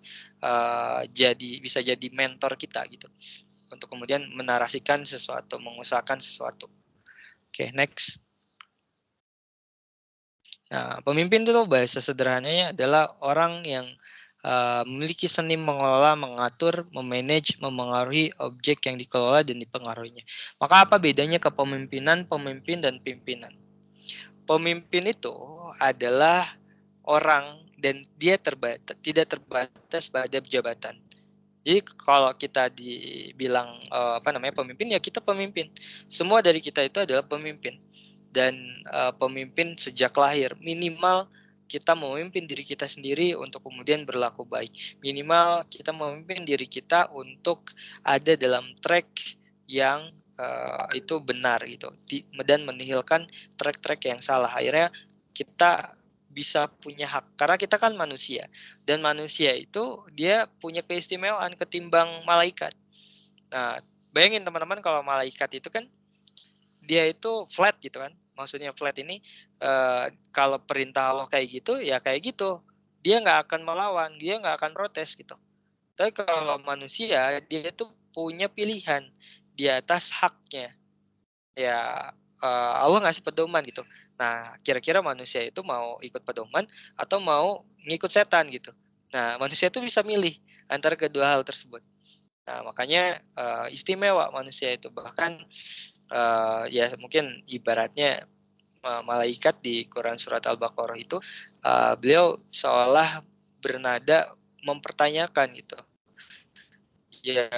bisa jadi mentor kita gitu, untuk kemudian menarasikan sesuatu, mengusahakan sesuatu. Oke, next. Nah, pemimpin itu bahasa sederhananya adalah orang yang memiliki seni mengelola, mengatur, memanage, memengaruhi objek yang dikelola dan dipengaruhinya. Maka apa bedanya kepemimpinan, pemimpin, dan pimpinan? Pemimpin itu adalah orang dan dia tidak terbatas pada jabatan. Jadi kalau kita dibilang pemimpin ya kita pemimpin. Semua dari kita itu adalah pemimpin. Dan pemimpin sejak lahir minimal kita memimpin diri kita sendiri untuk kemudian berlaku baik. Minimal kita memimpin diri kita untuk ada dalam track yang itu benar gitu, dan menihilkan track-track yang salah. Akhirnya kita bisa punya hak karena kita kan manusia, dan manusia itu dia punya keistimewaan ketimbang malaikat. Nah, bayangin teman-teman kalau malaikat itu kan dia itu flat gitu kan. Maksudnya flat ini kalau perintah Allah kayak gitu ya kayak gitu. Dia nggak akan melawan, dia nggak akan protes gitu. Tapi kalau manusia dia itu punya pilihan di atas haknya. Ya Allah ngasih pedoman gitu. Nah, kira-kira manusia itu mau ikut pedoman atau mau ngikut setan gitu. Nah, manusia itu bisa milih antara kedua hal tersebut. Nah, makanya istimewa manusia itu. Bahkan ya mungkin ibaratnya malaikat di Quran surat Al-Baqarah itu beliau seolah bernada mempertanyakan gitu. Ya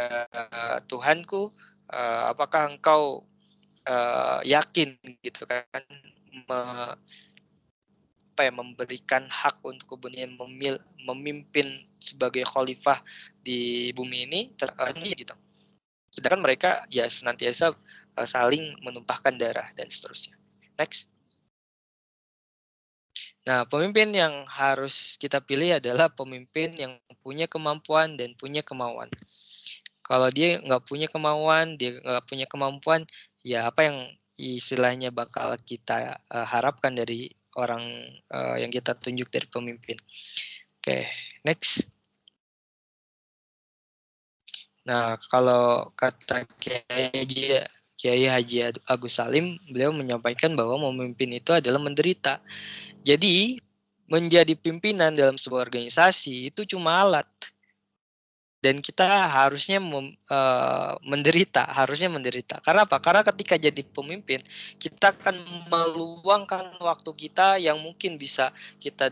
Tuhanku, apakah engkau yakin gitu kan memberikan hak untuk kemudian memimpin sebagai khalifah di bumi ini gitu. Sedangkan mereka ya senantiasa saling menumpahkan darah dan seterusnya. Next. Nah, pemimpin yang harus kita pilih adalah pemimpin yang punya kemampuan dan punya kemauan. Kalau dia nggak punya kemauan, dia nggak punya kemampuan, ya apa yang istilahnya bakal kita harapkan dari orang yang kita tunjuk dari pemimpin. Oke, next. Nah, kalau kata Kiai Haji Agus Salim, beliau menyampaikan bahwa memimpin itu adalah menderita. Jadi, menjadi pimpinan dalam sebuah organisasi itu cuma alat. Dan kita harusnya menderita. Karena apa? Karena ketika jadi pemimpin, kita akan meluangkan waktu kita yang mungkin bisa kita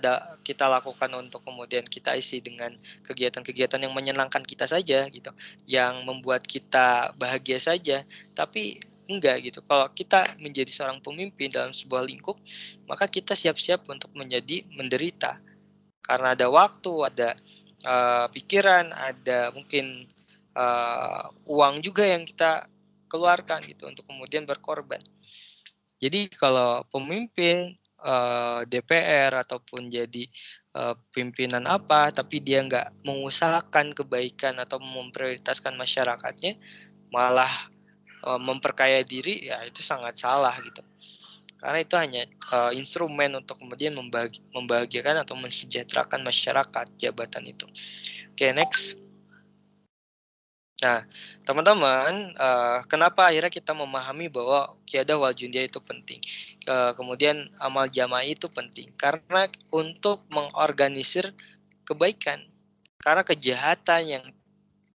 lakukan untuk kemudian kita isi dengan kegiatan-kegiatan yang menyenangkan kita saja gitu, yang membuat kita bahagia saja. Tapi enggak gitu. Kalau kita menjadi seorang pemimpin dalam sebuah lingkup, maka kita siap-siap untuk menjadi menderita. Karena ada waktu, ada pikiran, ada mungkin uang juga yang kita keluarkan gitu untuk kemudian berkorban. Jadi kalau pemimpin DPR ataupun jadi pimpinan apa, tapi dia nggak mengusahakan kebaikan atau memprioritaskan masyarakatnya, malah memperkaya diri, ya itu sangat salah gitu. Karena itu hanya instrumen untuk kemudian membahagiakan atau mensejahterakan masyarakat jabatan itu. Oke, next. Nah, teman-teman, kenapa akhirnya kita memahami bahwa qiyadah wal jundiyah itu penting? Kemudian amal jamaah itu penting karena untuk mengorganisir kebaikan. Karena kejahatan yang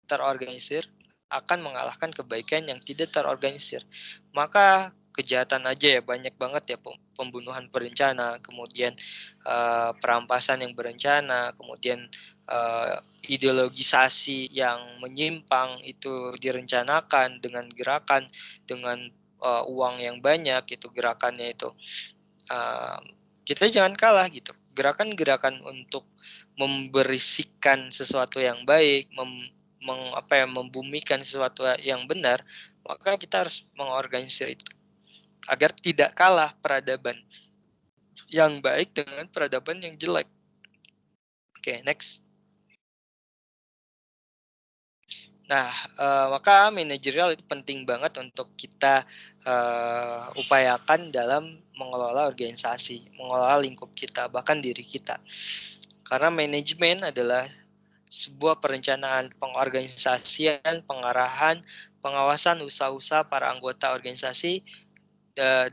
terorganisir akan mengalahkan kebaikan yang tidak terorganisir. Maka kejahatan aja ya banyak banget ya, pembunuhan berencana, kemudian perampasan yang berencana, kemudian ideologisasi yang menyimpang itu direncanakan dengan gerakan, dengan uang yang banyak itu gerakannya itu. Kita jangan kalah gitu. Gerakan-gerakan untuk memberisikan sesuatu yang baik, membumikan sesuatu yang benar, maka kita harus mengorganisir itu agar tidak kalah peradaban yang baik dengan peradaban yang jelek. Oke, next. Nah, maka manajerial itu penting banget untuk kita upayakan dalam mengelola organisasi, mengelola lingkup kita, bahkan diri kita. Karena manajemen adalah sebuah perencanaan pengorganisasian, pengarahan, pengawasan usaha-usaha para anggota organisasi,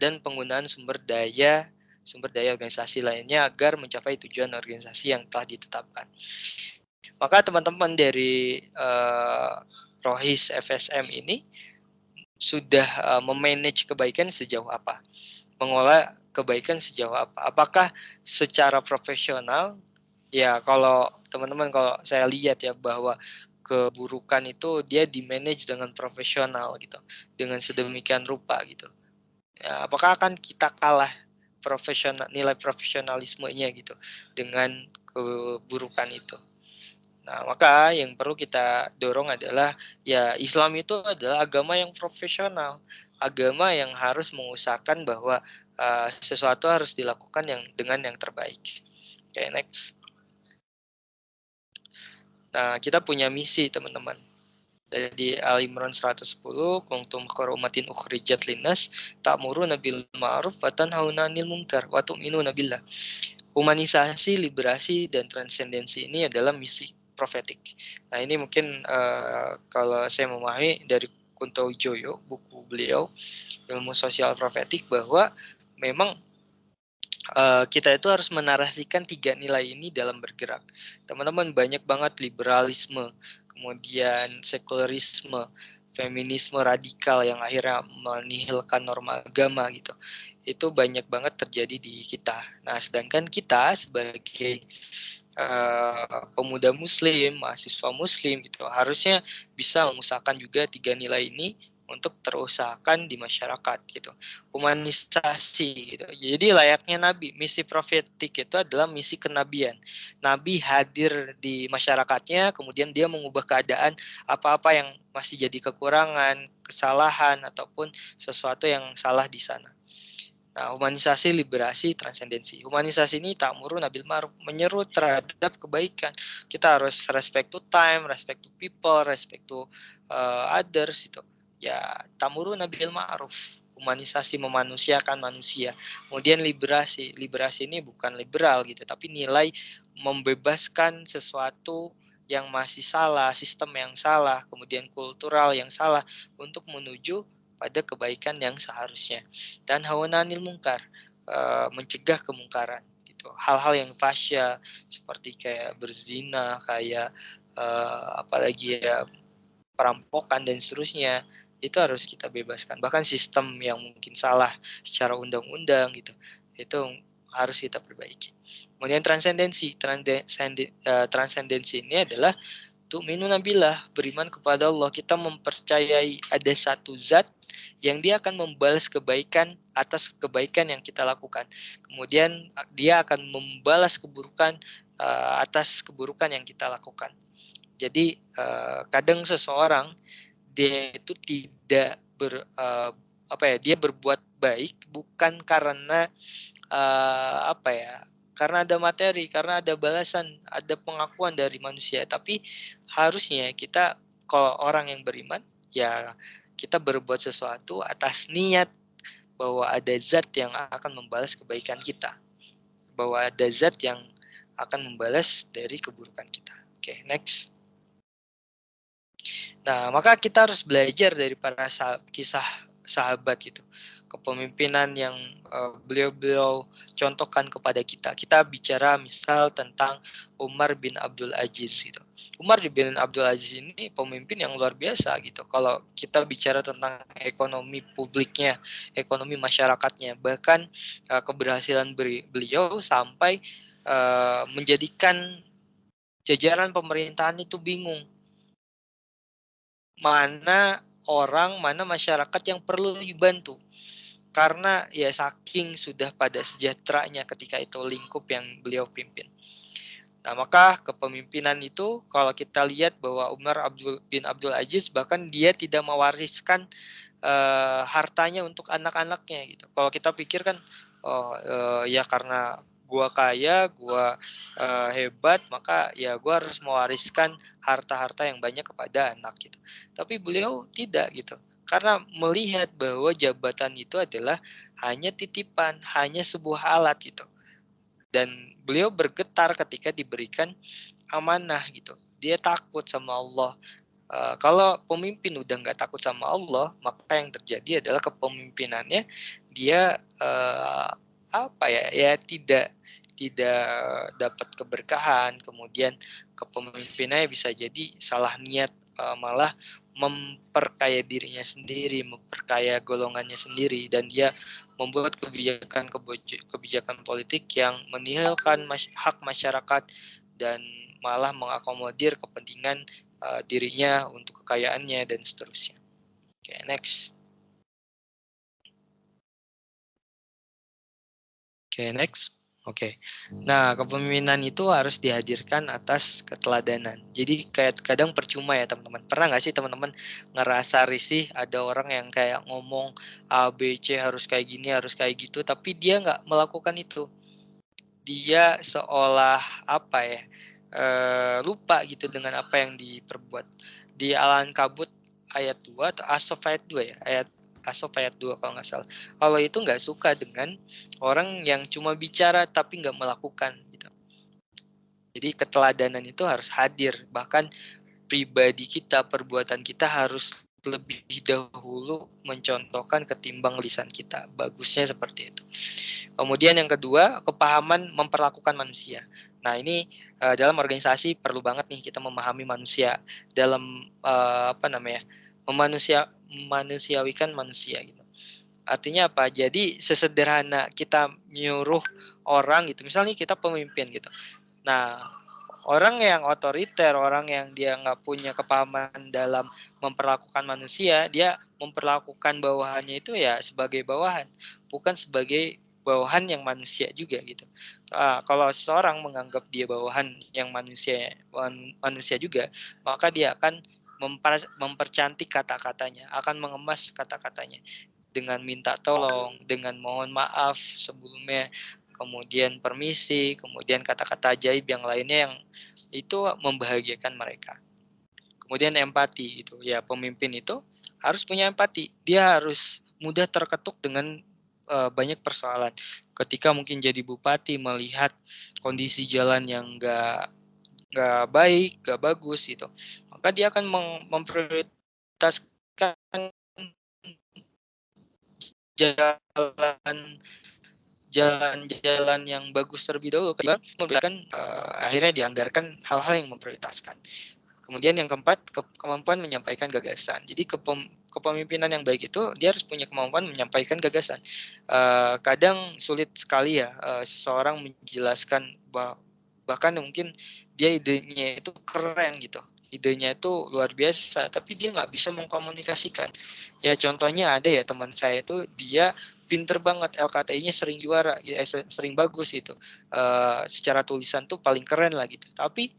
dan penggunaan sumber daya organisasi lainnya agar mencapai tujuan organisasi yang telah ditetapkan. Maka teman-teman dari Rohis FSM ini sudah memanage kebaikan sejauh apa? Mengolah kebaikan sejauh apa? Apakah secara profesional? Ya, kalau teman-teman, kalau saya lihat ya bahwa keburukan itu dia di-manage dengan profesional gitu, dengan sedemikian rupa gitu. Ya, apakah akan kita kalah nilai profesionalismenya gitu dengan keburukan itu? Nah, maka yang perlu kita dorong adalah ya Islam itu adalah agama yang profesional, agama yang harus mengusahakan bahwa sesuatu harus dilakukan dengan yang terbaik. Oke, next. Nah, kita punya misi teman-teman. Dari Al-Imran 110, kuntum khairu ummatin ukhrijat linnas ta'muruna bil ma'ruf wa tanhauna 'anil munkar wa tu'minuna billah. Humanisasi, liberasi, dan transendensi ini adalah misi profetik. Nah, ini mungkin kalau saya memahami dari Kunto Wijoyo, buku beliau Ilmu Sosial Profetik, bahwa memang kita itu harus menarasikan 3 nilai ini dalam bergerak. Teman-teman, banyak banget liberalisme, kemudian sekularisme, feminisme radikal yang akhirnya menihilkan norma agama gitu. Itu banyak banget terjadi di kita. Nah, sedangkan kita sebagai pemuda muslim, mahasiswa muslim gitu, harusnya bisa mengusahakan juga 3 nilai ini untuk terusahakan di masyarakat gitu. Humanisasi gitu. Jadi layaknya nabi, misi profetik itu adalah misi kenabian. Nabi hadir di masyarakatnya, kemudian dia mengubah keadaan apa-apa yang masih jadi kekurangan, kesalahan ataupun sesuatu yang salah di sana. Nah, humanisasi, liberasi, transendensi. Humanisasi ini ta'muruna bil ma'ruf, menyeru terhadap kebaikan. Kita harus respect to time, respect to people, respect to others gitu. Ya, ta'muruna bil ma'ruf. Humanisasi, memanusiakan manusia. Kemudian liberasi. Liberasi ini bukan liberal gitu, tapi nilai membebaskan sesuatu yang masih salah, sistem yang salah, kemudian kultural yang salah untuk menuju pada kebaikan yang seharusnya. Dan hawa nanil mungkar, mencegah kemungkaran gitu. Hal-hal yang fasya seperti kayak berzina, kayak apalagi ya perampokan dan seterusnya, itu harus kita bebaskan. Bahkan sistem yang mungkin salah secara undang-undang gitu, itu harus kita perbaiki. Kemudian transendensi ini adalah tu'minuna billah, beriman kepada Allah. Kita mempercayai ada satu zat yang dia akan membalas kebaikan atas kebaikan yang kita lakukan. Kemudian dia akan membalas keburukan atas keburukan yang kita lakukan. Jadi kadang seseorang dia itu tidak dia berbuat baik bukan karena karena ada materi, karena ada balasan, ada pengakuan dari manusia. Tapi harusnya kita kalau orang yang beriman, ya kita berbuat sesuatu atas niat bahwa ada zat yang akan membalas kebaikan kita, bahwa ada zat yang akan membalas dari keburukan kita. Oke, next. Nah, maka kita harus belajar dari para kisah sahabat gitu, kepemimpinan yang beliau-beliau contohkan kepada kita. Kita bicara misal tentang Umar bin Abdul Aziz gitu. Umar bin Abdul Aziz ini pemimpin yang luar biasa gitu. Kalau kita bicara tentang ekonomi publiknya, ekonomi masyarakatnya, bahkan keberhasilan beliau sampai menjadikan jajaran pemerintahan itu bingung. Mana masyarakat yang perlu dibantu. Karena ya saking sudah pada sejahteranya ketika itu lingkup yang beliau pimpin. Nah, maka kepemimpinan itu kalau kita lihat bahwa Umar bin Abdul Aziz bahkan dia tidak mewariskan hartanya untuk anak-anaknya gitu. Kalau kita pikirkan ya karena gua kaya, gua hebat, maka ya gua harus mewariskan harta-harta yang banyak kepada anak gitu. Tapi beliau tidak gitu. Karena melihat bahwa jabatan itu adalah hanya titipan, hanya sebuah alat gitu. Dan beliau bergetar ketika diberikan amanah gitu. Dia takut sama Allah. Kalau pemimpin udah nggak takut sama Allah, maka yang terjadi adalah kepemimpinannya dia tidak dapat keberkahan, kemudian kepemimpinannya bisa jadi salah niat, malah memperkaya dirinya sendiri, memperkaya golongannya sendiri, dan dia membuat kebijakan politik yang menihilkan hak masyarakat dan malah mengakomodir kepentingan dirinya untuk kekayaannya dan seterusnya. Oke, next. Oke. Nah, kepemimpinan itu harus dihadirkan atas keteladanan. Jadi kayak kadang percuma ya teman-teman. Pernah nggak sih teman-teman ngerasa risih ada orang yang kayak ngomong A, B, C harus kayak gini, harus kayak gitu, tapi dia nggak melakukan itu. Dia seolah lupa gitu dengan apa yang diperbuat. Di Al-Ankabut ayat 2 atau As-Saff ayat 2 ya, As-Saff ayat 2 kalau nggak salah. Allah itu nggak suka dengan orang yang cuma bicara tapi nggak melakukan gitu. Jadi keteladanan itu harus hadir, bahkan pribadi kita, perbuatan kita harus lebih dahulu mencontohkan ketimbang lisan kita. Bagusnya seperti itu. Kemudian yang kedua, kepahaman memperlakukan manusia. Nah, ini dalam organisasi perlu banget nih kita memahami manusia dalam memanusiawikan manusia gitu. Artinya apa? Jadi sesederhana kita nyuruh orang gitu. Misalnya kita pemimpin gitu. Nah, orang yang otoriter, orang yang dia nggak punya kepahaman dalam memperlakukan manusia, dia memperlakukan bawahannya itu ya sebagai bawahan, bukan sebagai bawahan yang manusia juga gitu. Kalau seseorang menganggap dia bawahan yang manusia juga, maka dia akan mempercantik kata-katanya, akan mengemas kata-katanya dengan minta tolong, dengan mohon maaf sebelumnya, kemudian permisi, kemudian kata-kata ajaib yang lainnya yang itu membahagiakan mereka. Kemudian empati itu ya, pemimpin itu harus punya empati. Dia harus mudah terketuk dengan banyak persoalan. Ketika mungkin jadi bupati melihat kondisi jalan yang enggak nggak baik, nggak bagus gitu, maka dia akan memprioritaskan jalan-jalan yang bagus terlebih dahulu, kemudian akhirnya dianggarkan hal-hal yang memprioritaskan. Kemudian yang keempat, kemampuan menyampaikan gagasan. Jadi kepemimpinan yang baik itu dia harus punya kemampuan menyampaikan gagasan. Kadang sulit sekali ya seseorang menjelaskan, bahkan mungkin dia idenya itu keren gitu, idenya itu luar biasa, tapi dia nggak bisa mengkomunikasikan. Ya contohnya ada ya teman saya itu, dia pinter banget, LKTI-nya sering juara, ya, sering bagus itu. Secara tulisan tuh paling keren lah gitu. Tapi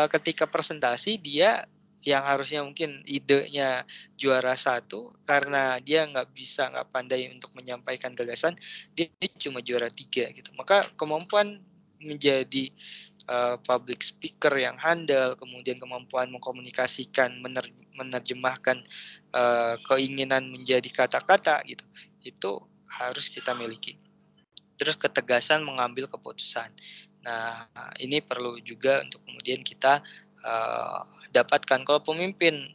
ketika presentasi dia yang harusnya mungkin idenya juara 1, karena dia nggak pandai untuk menyampaikan gagasan, dia cuma juara 3 gitu. Maka kemampuan menjadi public speaker yang handal, kemudian kemampuan mengkomunikasikan, menerjemahkan keinginan menjadi kata-kata gitu, itu harus kita miliki. Terus ketegasan mengambil keputusan. Nah, ini perlu juga untuk kemudian kita dapatkan. Kalau pemimpin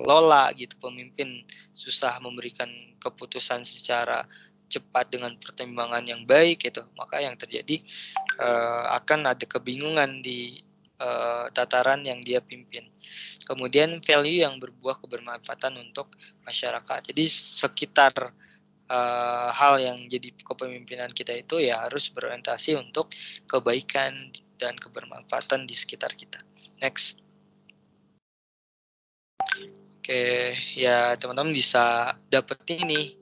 lola gitu, pemimpin susah memberikan keputusan secara cepat dengan pertimbangan yang baik gitu, maka yang terjadi akan ada kebingungan di tataran yang dia pimpin. Kemudian value yang berbuah kebermanfaatan untuk masyarakat. Jadi sekitar hal yang jadi kepemimpinan kita itu ya harus berorientasi untuk kebaikan dan kebermanfaatan di sekitar kita. Next. Oke, ya teman-teman bisa dapet ini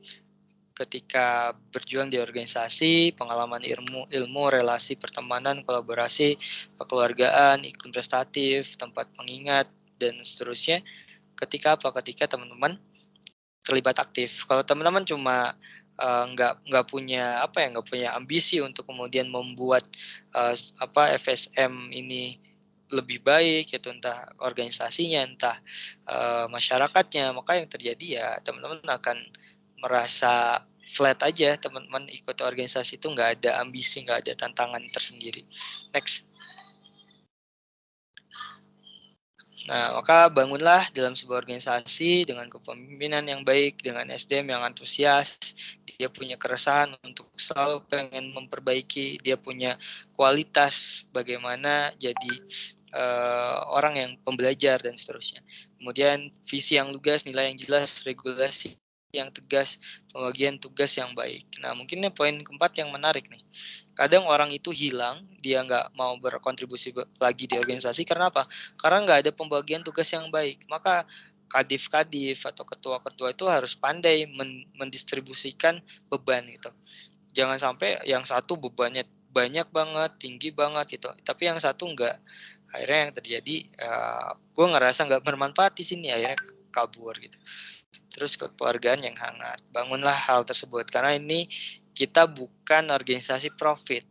ketika berjuang di organisasi, pengalaman ilmu, relasi pertemanan, kolaborasi, kekeluargaan, iklim prestatif, tempat pengingat, dan seterusnya. Ketika teman-teman terlibat aktif. Kalau teman-teman cuma nggak punya ambisi untuk kemudian membuat FSM ini lebih baik, itu entah organisasinya, entah masyarakatnya, maka yang terjadi ya teman-teman akan merasa flat aja. Teman-teman ikut organisasi itu nggak ada ambisi, nggak ada tantangan tersendiri. Next. Nah, maka bangunlah dalam sebuah organisasi dengan kepemimpinan yang baik, dengan SDM yang antusias, dia punya keresahan untuk selalu pengen memperbaiki, dia punya kualitas bagaimana jadi orang yang pembelajar dan seterusnya. Kemudian visi yang lugas, nilai yang jelas, regulasi yang tegas, pembagian tugas yang baik. Nah, mungkin poin keempat yang menarik nih. Kadang orang itu hilang, dia nggak mau berkontribusi lagi di organisasi. Karena apa? Karena nggak ada pembagian tugas yang baik. Maka kadif atau ketua-ketua itu harus pandai mendistribusikan beban gitu. Jangan sampai yang satu bebannya banyak banget, tinggi banget gitu, tapi yang satu nggak. Akhirnya yang terjadi, gue ngerasa nggak bermanfaat di sini, akhirnya kabur gitu. Terus kekeluargaan yang hangat, bangunlah hal tersebut, karena ini kita bukan organisasi profit,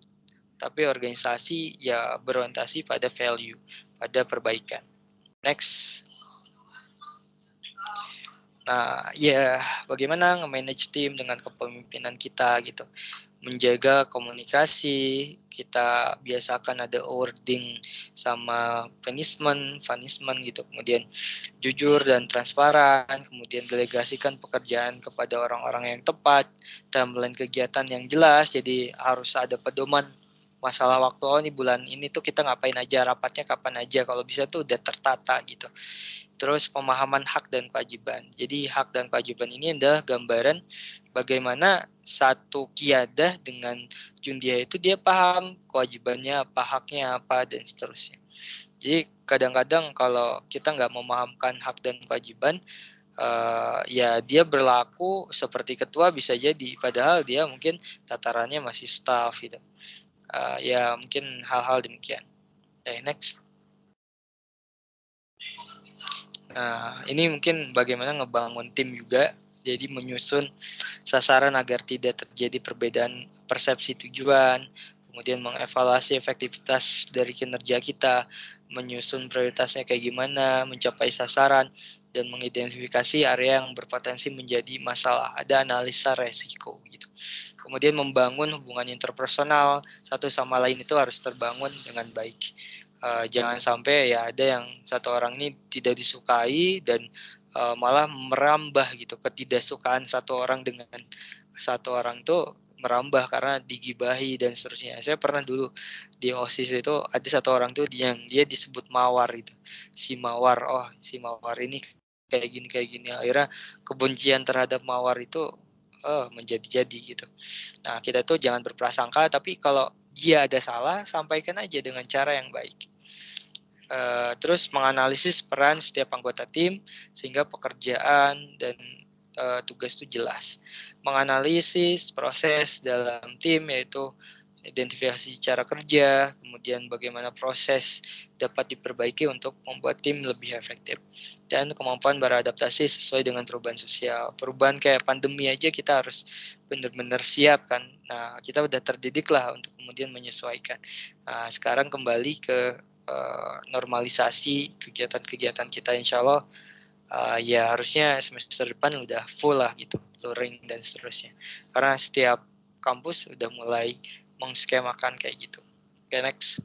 tapi organisasi ya berorientasi pada value, pada perbaikan. Next. Nah, ya bagaimana nge-manage tim dengan kepemimpinan kita gitu. Menjaga komunikasi, kita biasakan ada wording sama punishment gitu. Kemudian jujur dan transparan, kemudian delegasikan pekerjaan kepada orang-orang yang tepat, timeline kegiatan yang jelas, jadi harus ada pedoman masalah waktu. Oh, ini bulan ini tuh kita ngapain aja, rapatnya kapan aja, kalau bisa tuh udah tertata gitu. Terus pemahaman hak dan kewajiban. Jadi hak dan kewajiban ini adalah gambaran bagaimana satu kiadah dengan jundia itu dia paham kewajibannya apa, haknya apa, dan seterusnya. Jadi kadang-kadang kalau kita nggak memahamkan hak dan kewajiban, ya dia berlaku seperti ketua bisa jadi, padahal dia mungkin tatarannya masih staff gitu. Ya mungkin hal-hal demikian. Next. Nah, ini mungkin bagaimana ngebangun tim juga, jadi menyusun sasaran agar tidak terjadi perbedaan persepsi tujuan, kemudian mengevaluasi efektivitas dari kinerja kita, menyusun prioritasnya kayak gimana, mencapai sasaran, dan mengidentifikasi area yang berpotensi menjadi masalah. Ada analisa resiko gitu. Kemudian membangun hubungan interpersonal satu sama lain itu harus terbangun dengan baik. Jangan sampai ya ada yang satu orang ini tidak disukai dan malah merambah gitu, ketidaksukaan satu orang dengan satu orang tuh merambah karena digibahi dan seterusnya. Saya pernah dulu di OSIS itu ada satu orang tuh yang dia disebut mawar gitu. Si mawar ini kayak gini. Akhirnya kebencian terhadap mawar itu menjadi-jadi gitu. Nah, kita tuh jangan berprasangka, tapi kalau dia ada salah, sampaikan aja dengan cara yang baik. Terus menganalisis peran setiap anggota tim sehingga pekerjaan dan tugas itu jelas. Menganalisis proses dalam tim, yaitu identifikasi cara kerja, kemudian bagaimana proses dapat diperbaiki untuk membuat tim lebih efektif, dan kemampuan beradaptasi sesuai dengan perubahan sosial. Perubahan kayak pandemi aja kita harus benar-benar siap kan. Nah, kita udah terdidik lah untuk kemudian menyesuaikan. Nah, sekarang kembali ke normalisasi kegiatan-kegiatan kita, insya Allah ya harusnya semester depan udah full lah gitu, luring dan seterusnya. Karena setiap kampus udah mulai mengskemakan kayak gitu. Oke, next.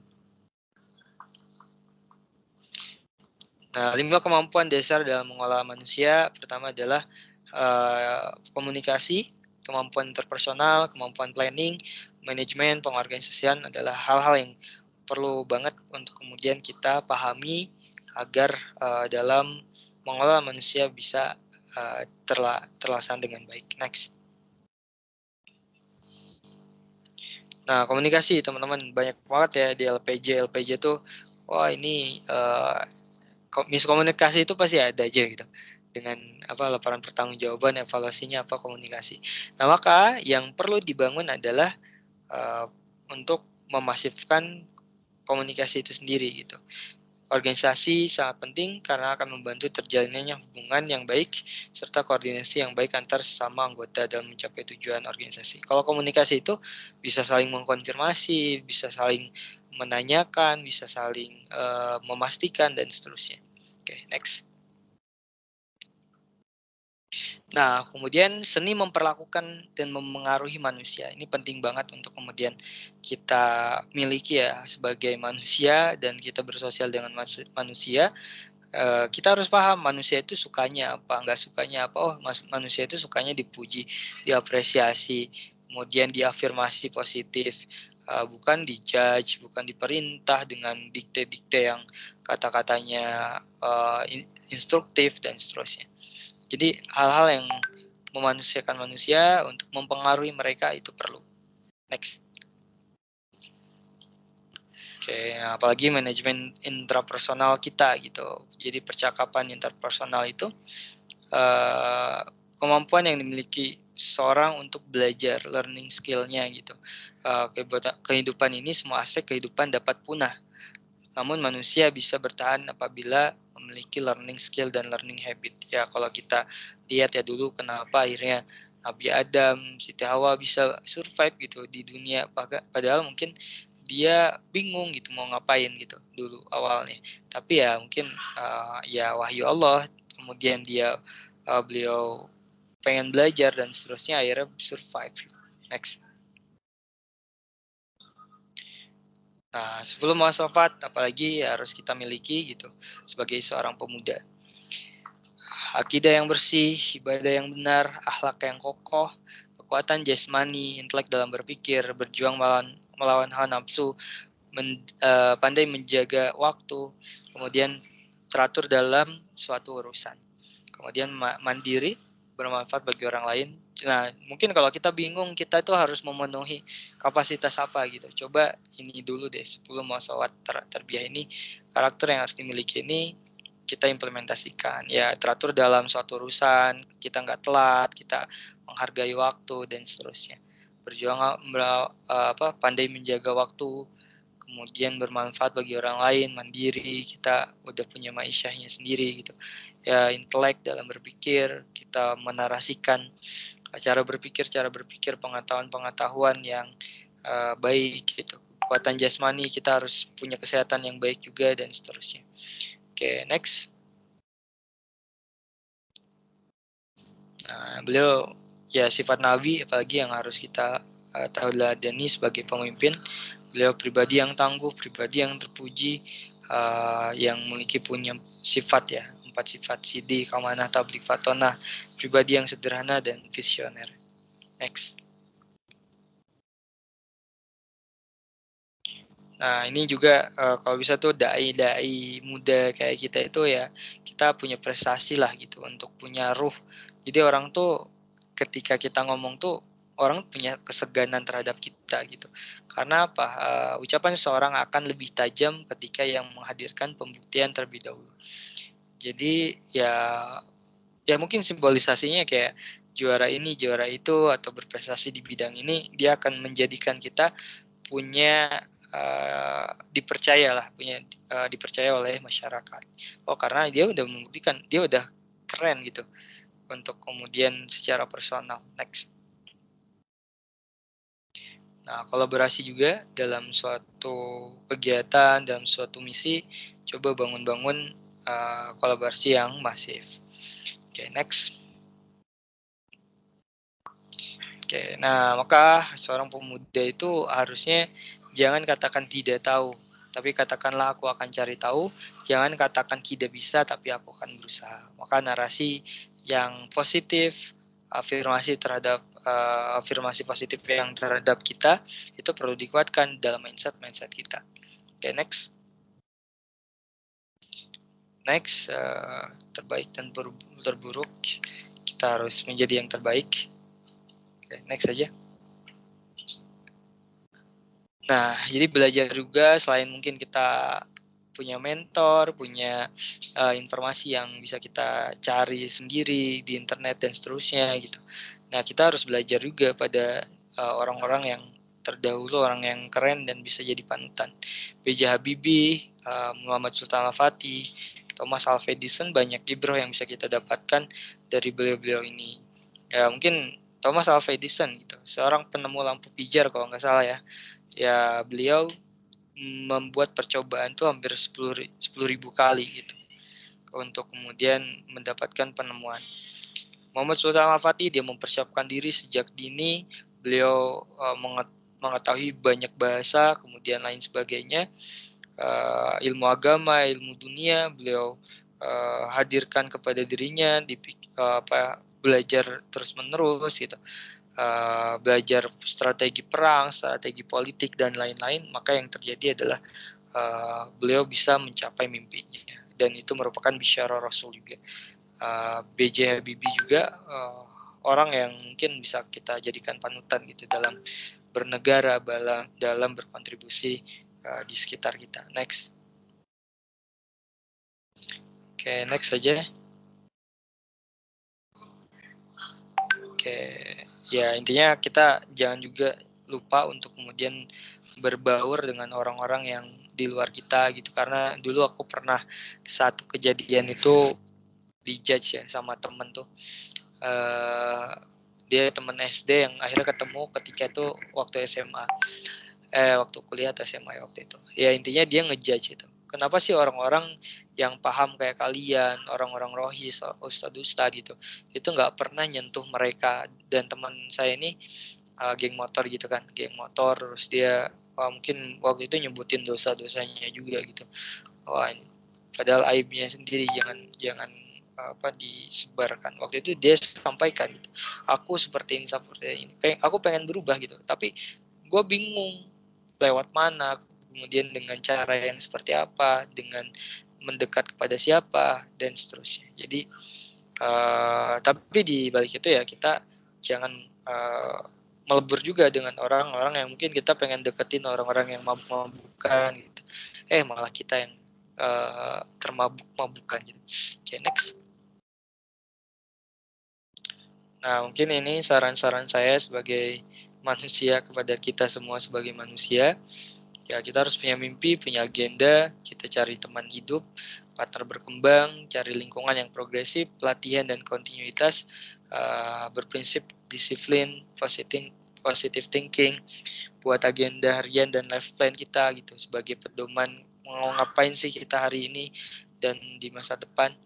Nah, 5 kemampuan dasar dalam mengolah manusia. Pertama adalah komunikasi, kemampuan interpersonal, kemampuan planning, manajemen, pengorganisasian adalah hal-hal yang perlu banget untuk kemudian kita pahami agar dalam mengolah manusia bisa terlaksana dengan baik. Next. Nah, komunikasi teman-teman banyak banget ya di LPJ. LPJ itu, wah ini miskomunikasi itu pasti ada aja gitu. Dengan laporan pertanggungjawaban, evaluasinya komunikasi. Nah, maka yang perlu dibangun adalah untuk memasifkan komunikasi itu sendiri gitu. Organisasi sangat penting karena akan membantu terjalinnya hubungan yang baik serta koordinasi yang baik antar sesama anggota dalam mencapai tujuan organisasi. Kalau komunikasi itu bisa saling mengkonfirmasi, bisa saling menanyakan, bisa saling memastikan dan seterusnya. Oke, next. Nah, kemudian seni memperlakukan dan memengaruhi manusia. Ini penting banget untuk kemudian kita miliki ya sebagai manusia dan kita bersosial dengan manusia. Kita harus paham manusia itu sukanya apa, nggak sukanya apa. Oh, manusia itu sukanya dipuji, diapresiasi, kemudian diafirmasi positif. Bukan dijudge, bukan diperintah dengan dikte-dikte yang kata-katanya instruktif dan seterusnya. Jadi hal-hal yang memanusiakan manusia untuk mempengaruhi mereka itu perlu. Next. Oke, nah, apalagi manajemen intrapersonal kita gitu. Jadi percakapan interpersonal itu kemampuan yang dimiliki seorang untuk belajar, learning skill-nya gitu. Kehidupan ini, semua aspek kehidupan dapat punah. Namun manusia bisa bertahan apabila memiliki learning skill dan learning habit. Ya, kalau kita lihat ya dulu kenapa akhirnya Nabi Adam, Siti Hawa bisa survive gitu di dunia, padahal mungkin dia bingung gitu mau ngapain gitu dulu awalnya. Tapi ya mungkin ya wahyu Allah, kemudian beliau pengen belajar dan seterusnya, akhirnya survive. Next. Nah, sebelum wafat, apalagi harus kita miliki gitu sebagai seorang pemuda. Akidah yang bersih, ibadah yang benar, akhlak yang kokoh, kekuatan jasmani, intelek dalam berpikir, berjuang melawan hawa nafsu, pandai menjaga waktu, kemudian teratur dalam suatu urusan. Kemudian mandiri, bermanfaat bagi orang lain. Nah, mungkin kalau kita bingung kita itu harus memenuhi kapasitas apa gitu. Coba ini dulu deh, 10 muasawat tarbiyah ini, karakter yang harus dimiliki ini kita implementasikan. Ya, teratur dalam suatu urusan, kita nggak telat, kita menghargai waktu dan seterusnya. Berjuang pandai menjaga waktu, kemudian bermanfaat bagi orang lain, mandiri, kita udah punya maisyahnya sendiri gitu. Ya, intelek dalam berpikir, kita menarasikan cara berpikir, pengetahuan yang baik gitu. Kekuatan jasmani, kita harus punya kesehatan yang baik juga dan seterusnya. Oke, next. Nah, beliau ya sifat Nabi apalagi yang harus kita teladani sebagai pemimpin. Beliau pribadi yang tangguh, pribadi yang terpuji, yang memiliki punya sifat ya, 4 sifat: sidik, amanah, tabligh, fatonah, pribadi yang sederhana dan visioner. Next. Nah, ini juga kalau bisa tuh dai-dai muda kayak kita itu ya, kita punya prestasi lah gitu untuk punya ruh. Jadi orang tuh ketika kita ngomong tuh orang punya keseganan terhadap kita gitu. Karena apa? Ucapan seseorang akan lebih tajam ketika yang menghadirkan pembuktian terlebih dahulu. Jadi ya mungkin simbolisasinya kayak juara ini, juara itu, atau berprestasi di bidang ini, dia akan menjadikan kita punya dipercaya oleh masyarakat. Oh, karena dia udah membuktikan, dia udah keren gitu untuk kemudian secara personal. Next. Nah, kolaborasi juga dalam suatu kegiatan, dalam suatu misi, coba bangun-bangun kolaborasi yang masif. Oke, next. Oke, nah maka seorang pemuda itu harusnya jangan katakan tidak tahu, tapi katakanlah aku akan cari tahu. Jangan katakan tidak bisa, tapi aku akan berusaha. Maka narasi yang positif, afirmasi positif yang terhadap kita itu perlu dikuatkan dalam mindset kita. Oke, next. Next, terbaik dan terburuk. Kita harus menjadi yang terbaik. Oke, next saja. Nah, jadi belajar juga selain mungkin kita punya mentor, punya informasi yang bisa kita cari sendiri di internet dan seterusnya gitu. Nah, kita harus belajar juga pada orang-orang yang terdahulu, orang yang keren dan bisa jadi panutan. B.J. Habibie, Muhammad Sultan Al-Fatih, Thomas Alva Edison, banyak ibroh yang bisa kita dapatkan dari beliau-beliau ini. Ya, mungkin Thomas Alva Edison gitu, seorang penemu lampu pijar kalau nggak salah ya. Ya, beliau membuat percobaan tuh hampir 10.000 kali gitu untuk kemudian mendapatkan penemuan. Muhammad Sultan Al-Fatih, dia mempersiapkan diri sejak dini. Beliau mengetahui banyak bahasa, kemudian lain sebagainya. Ilmu agama, ilmu dunia, beliau hadirkan kepada dirinya, belajar terus-menerus gitu. Belajar strategi perang, strategi politik, dan lain-lain, maka yang terjadi adalah beliau bisa mencapai mimpinya. Dan itu merupakan bisyarah Rasul juga. B.J. Habibie juga orang yang mungkin bisa kita jadikan panutan gitu dalam bernegara, dalam berkontribusi di sekitar kita. Next. Oke, next saja. Oke, ya intinya kita jangan juga lupa untuk kemudian berbaur dengan orang-orang yang di luar kita gitu, karena dulu aku pernah satu kejadian itu dijudge ya sama temen tuh. Dia temen SD yang akhirnya ketemu ketika itu waktu SMA, waktu kuliah atau SMA waktu itu. Ya intinya dia ngejudge itu. Kenapa sih orang-orang yang paham kayak kalian, orang-orang rohis, ustadz gitu, itu nggak pernah nyentuh mereka. Dan teman saya ini geng motor gitu kan, geng motor, terus dia mungkin waktu itu nyebutin dosa-dosanya juga gitu. Wah, ini padahal aibnya sendiri jangan disebarkan. Waktu itu dia sampaikan gitu, aku seperti ini, aku pengen berubah gitu, tapi gue bingung lewat mana, kemudian dengan cara yang seperti apa, dengan mendekat kepada siapa, dan seterusnya. Jadi tapi di balik itu ya kita jangan melebur juga dengan orang-orang yang mungkin kita pengen deketin, orang-orang yang mabuk-mabukan gitu. Malah kita yang termabuk-mabukan gitu. Oke, next. Nah, mungkin ini saran-saran saya sebagai manusia kepada kita semua sebagai manusia. Ya, kita harus punya mimpi, punya agenda, kita cari teman hidup, partner berkembang, cari lingkungan yang progresif, pelatihan dan kontinuitas, berprinsip disiplin, positive thinking, buat agenda harian dan life plan kita gitu sebagai pedoman mau ngapain sih kita hari ini dan di masa depan.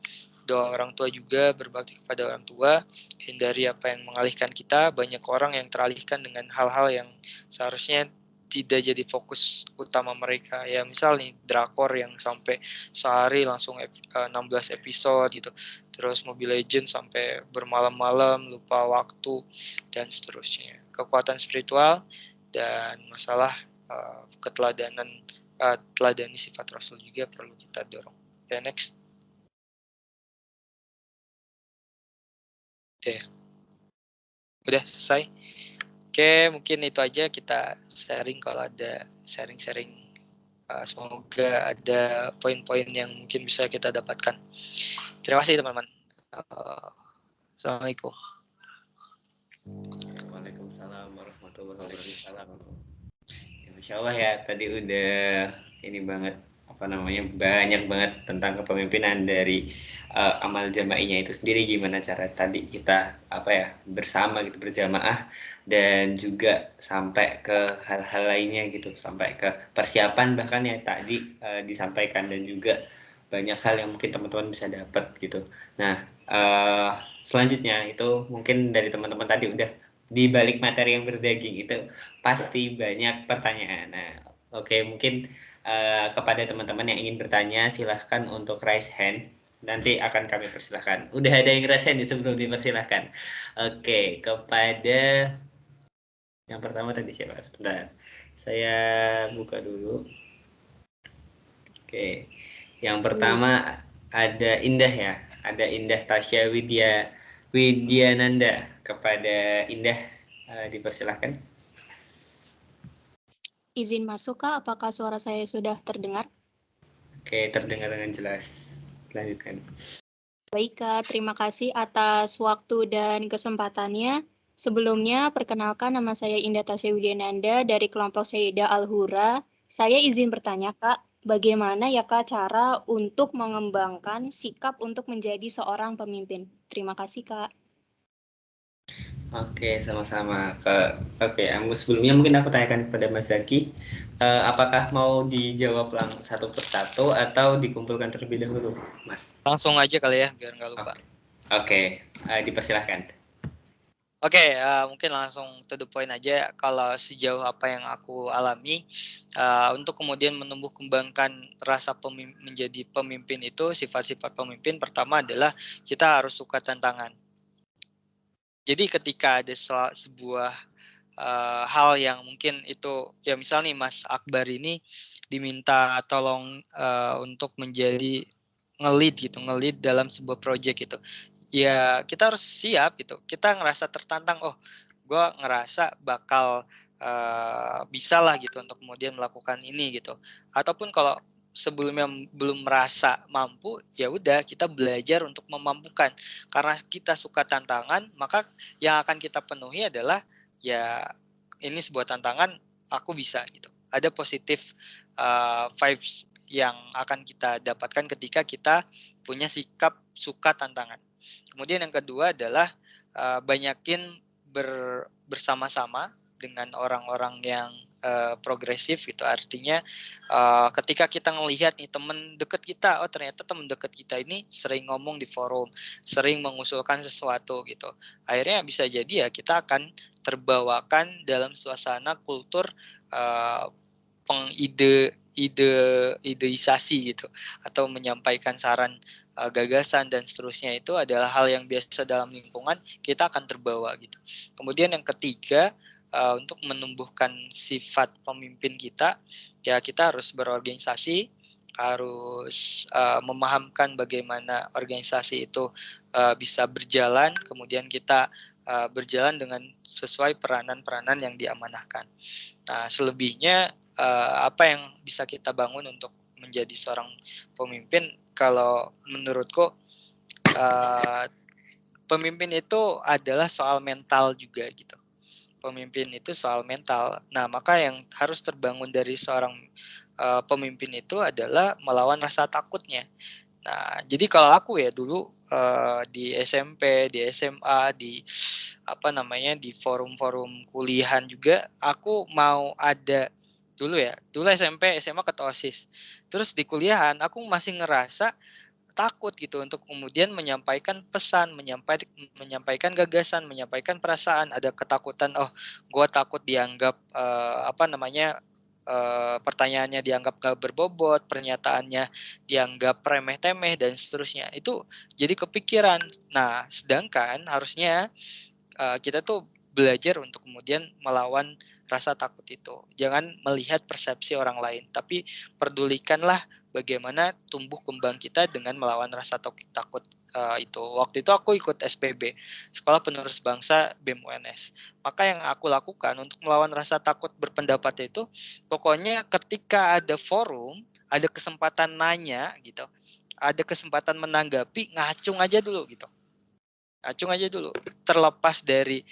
Doa orang tua juga, berbakti kepada orang tua, hindari apa yang mengalihkan kita. Banyak orang yang teralihkan dengan hal-hal yang seharusnya tidak jadi fokus utama mereka. Ya misal nih drakor yang sampai sehari langsung 16 episode gitu. Terus Mobile Legends sampai bermalam-malam, lupa waktu dan seterusnya. Kekuatan spiritual dan masalah keteladanan, teladani sifat Rasul juga perlu kita dorong. Oke, next. Oke. Udah selesai. Oke, mungkin itu aja kita sharing. Kalau ada sharing-sharing, semoga ada poin-poin yang mungkin bisa kita dapatkan. Terima kasih teman-teman. Assalamualaikum. Waalaikumsalam warahmatullahi wabarakatuh. Masya Allah ya, tadi udah ini banget, banyak banget tentang kepemimpinan dari amal jama'inya itu sendiri, gimana cara tadi kita bersama gitu, berjamaah, dan juga sampai ke hal-hal lainnya gitu, sampai ke persiapan bahkan ya tadi disampaikan, dan juga banyak hal yang mungkin teman-teman bisa dapat gitu. Nah, selanjutnya itu mungkin dari teman-teman tadi udah di balik materi yang berdaging itu pasti banyak pertanyaan. Nah, oke, mungkin kepada teman-teman yang ingin bertanya silahkan untuk raise hand. Nanti akan kami persilahkan. Udah ada yang raise hand sebelum dipersilahkan. Oke, kepada yang pertama tadi siapa? Sebentar, saya buka dulu. Oke, yang pertama ada Indah ya. Ada Indah Tasya Widyananda. Kepada Indah dipersilahkan. Izin masuk, Kak. Apakah suara saya sudah terdengar? Oke, terdengar dengan jelas. Lanjutkan. Baik, Kak. Terima kasih atas waktu dan kesempatannya. Sebelumnya, perkenalkan nama saya Indah Tasya Widyananda dari kelompok Sayyidah Al-Hura. Saya izin bertanya, Kak, bagaimana ya, Kak, cara untuk mengembangkan sikap untuk menjadi seorang pemimpin? Terima kasih, Kak. Oke, sama-sama. Oke, sebelumnya mungkin aku tanyakan kepada Mas Zaki, apakah mau dijawab langsung satu persatu atau dikumpulkan terlebih dahulu, Mas? Langsung aja kali ya, biar nggak lupa. Oke, dipersilahkan. Oke, mungkin langsung to the point aja. Kalau sejauh apa yang aku alami, untuk kemudian menumbuh kembangkan rasa menjadi pemimpin itu, sifat-sifat pemimpin pertama adalah kita harus suka tantangan. Jadi ketika ada sebuah hal yang mungkin itu, ya misal nih Mas Akbar ini diminta tolong untuk menjadi nge-lead dalam sebuah project gitu. Ya kita harus siap gitu. Kita ngerasa tertantang, oh gue ngerasa bakal bisa lah gitu untuk kemudian melakukan ini gitu. Ataupun kalau sebelumnya belum merasa mampu, ya udah kita belajar untuk memampukan. Karena kita suka tantangan, maka yang akan kita penuhi adalah ya ini sebuah tantangan, aku bisa gitu. Ada positif vibes yang akan kita dapatkan ketika kita punya sikap suka tantangan. Kemudian yang kedua adalah banyakin bersama-sama dengan orang-orang yang progresif gitu. Artinya ketika kita ngelihat nih teman dekat kita, oh ternyata teman dekat kita ini sering ngomong di forum, sering mengusulkan sesuatu gitu. Akhirnya bisa jadi ya kita akan terbawakan dalam suasana kultur ideisasi gitu, atau menyampaikan saran, gagasan dan seterusnya. Itu adalah hal yang biasa dalam lingkungan, kita akan terbawa gitu. Kemudian yang ketiga, untuk menumbuhkan sifat pemimpin kita, ya kita harus berorganisasi, harus memahamkan bagaimana organisasi itu bisa berjalan, kemudian kita berjalan dengan sesuai peranan-peranan yang diamanahkan. Nah, selebihnya apa yang bisa kita bangun untuk menjadi seorang pemimpin? Kalau menurutku pemimpin itu adalah soal mental juga gitu. Pemimpin itu soal mental. Nah, maka yang harus terbangun dari seorang pemimpin itu adalah melawan rasa takutnya. Nah, jadi kalau aku ya dulu di SMP, di SMA, di di forum-forum kuliahan juga, aku mau ada dulu SMP, SMA ketua OSIS. Terus di kuliahan aku masih ngerasa takut gitu untuk kemudian menyampaikan pesan, menyampaikan gagasan, menyampaikan perasaan. Ada ketakutan, oh gue takut dianggap pertanyaannya dianggap gak berbobot, pernyataannya dianggap remeh-temeh dan seterusnya. Itu jadi kepikiran. Nah, sedangkan harusnya kita tuh belajar untuk kemudian melawan rasa takut itu. Jangan melihat persepsi orang lain, tapi pedulikanlah bagaimana tumbuh kembang kita dengan melawan rasa takut itu. Waktu itu aku ikut SPB, Sekolah Penerus Bangsa BEM UNS. Maka yang aku lakukan untuk melawan rasa takut berpendapat itu, pokoknya ketika ada forum, ada kesempatan nanya gitu, ada kesempatan menanggapi, ngacung aja dulu gitu. Acung aja dulu, terlepas dari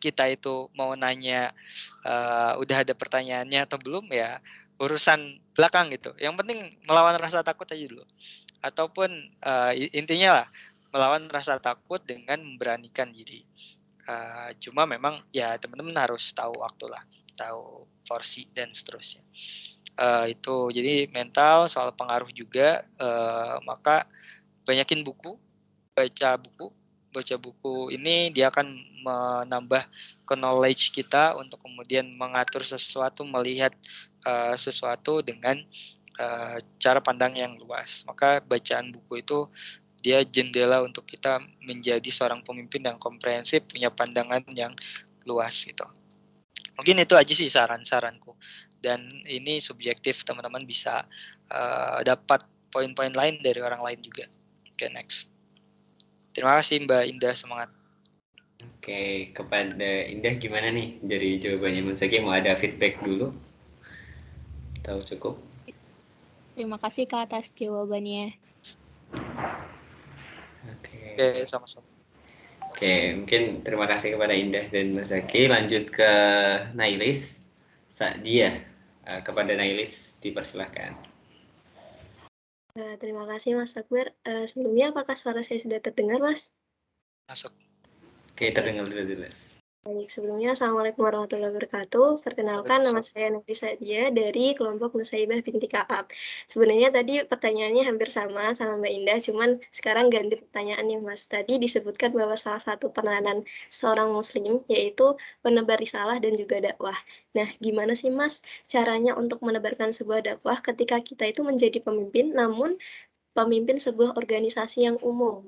kita itu mau nanya udah ada pertanyaannya atau belum, ya urusan belakang gitu. Yang penting melawan rasa takut aja dulu, ataupun intinya lah melawan rasa takut dengan memberanikan diri. Cuma memang ya teman-teman harus tahu waktu lah, tahu porsi dan seterusnya. Itu jadi mental, soal pengaruh juga, maka banyakin baca buku ini dia akan menambah knowledge kita untuk kemudian mengatur sesuatu, melihat sesuatu dengan cara pandang yang luas. Maka bacaan buku itu dia jendela untuk kita menjadi seorang pemimpin yang komprehensif, punya pandangan yang luas gitu. Mungkin itu aja sih saran-saranku, dan ini subjektif, teman-teman bisa dapat poin-poin lain dari orang lain juga. Oke, next. Terima kasih Mbak Indah, semangat. Oke, kepada Indah gimana nih dari jawabannya Mas Zaki? Mau ada feedback dulu? Tahu cukup? Terima kasih Kak atas jawabannya. Oke, sama-sama. Oke, mungkin terima kasih kepada Indah dan Mas Zaki. Lanjut ke Nailis. Dia kepada Nailis dipersilahkan. Terima kasih Mas Akbar. Sebelumnya apakah suara saya sudah terdengar, Mas? Masuk. Oke, terdengar jelas. Baik, sebelumnya Assalamualaikum warahmatullahi wabarakatuh. Perkenalkan, nama saya Nuri Sadia dari kelompok Nusaibah binti Ka'ab. Sebenarnya tadi pertanyaannya hampir sama Mbak Indah, cuman sekarang ganti pertanyaannya, Mas. Tadi disebutkan bahwa salah satu peranan seorang muslim yaitu penebar risalah dan juga dakwah. Nah, gimana sih Mas caranya untuk menebarkan sebuah dakwah ketika kita itu menjadi pemimpin, namun pemimpin sebuah organisasi yang umum,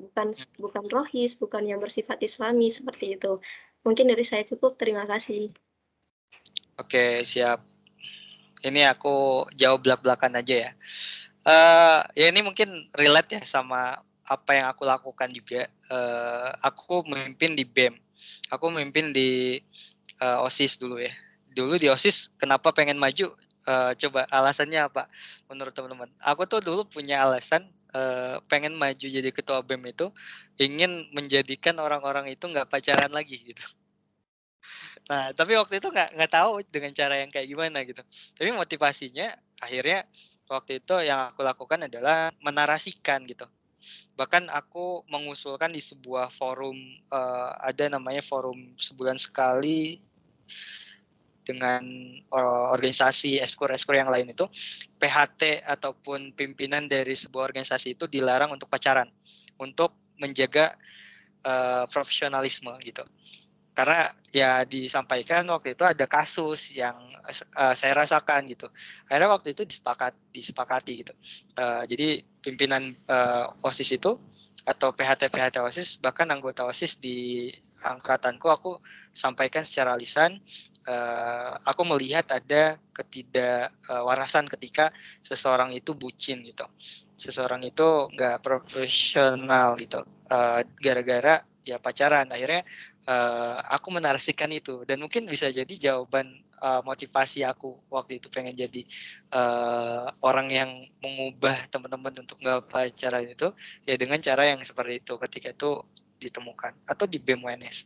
bukan rohis, bukan yang bersifat islami, seperti itu. Mungkin dari saya cukup, terima kasih. Oke, siap. Ini aku jawab belak-belakan aja ya. Ya ini mungkin relate ya sama apa yang aku lakukan juga. Aku memimpin di BEM. Aku memimpin di OSIS dulu ya. Dulu di OSIS kenapa pengen maju? Coba alasannya apa menurut teman-teman? Aku tuh dulu punya alasan pengen maju jadi ketua BEM itu ingin menjadikan orang-orang itu nggak pacaran lagi gitu. Nah, tapi waktu itu nggak tahu dengan cara yang kayak gimana gitu. Tapi motivasinya akhirnya waktu itu yang aku lakukan adalah menarasikan gitu. Bahkan aku mengusulkan di sebuah forum, ada namanya forum sebulan sekali dengan organisasi eskur-eskur yang lain itu, PHT ataupun pimpinan dari sebuah organisasi itu dilarang untuk pacaran, untuk menjaga profesionalisme gitu. Karena ya disampaikan waktu itu ada kasus yang saya rasakan gitu. Akhirnya waktu itu disepakati gitu. Jadi pimpinan OSIS itu atau PHT OSIS, bahkan anggota OSIS di angkatanku, aku sampaikan secara lisan, aku melihat ada ketidakwarasan ketika seseorang itu bucin gitu. Seseorang itu nggak profesional gitu. Gara-gara ya pacaran. Akhirnya aku menarasikan itu, dan mungkin bisa jadi jawaban motivasi aku waktu itu pengen jadi orang yang mengubah teman-teman untuk nggak pacaran itu ya dengan cara yang seperti itu ketika itu ditemukan. Atau di BEM UNS.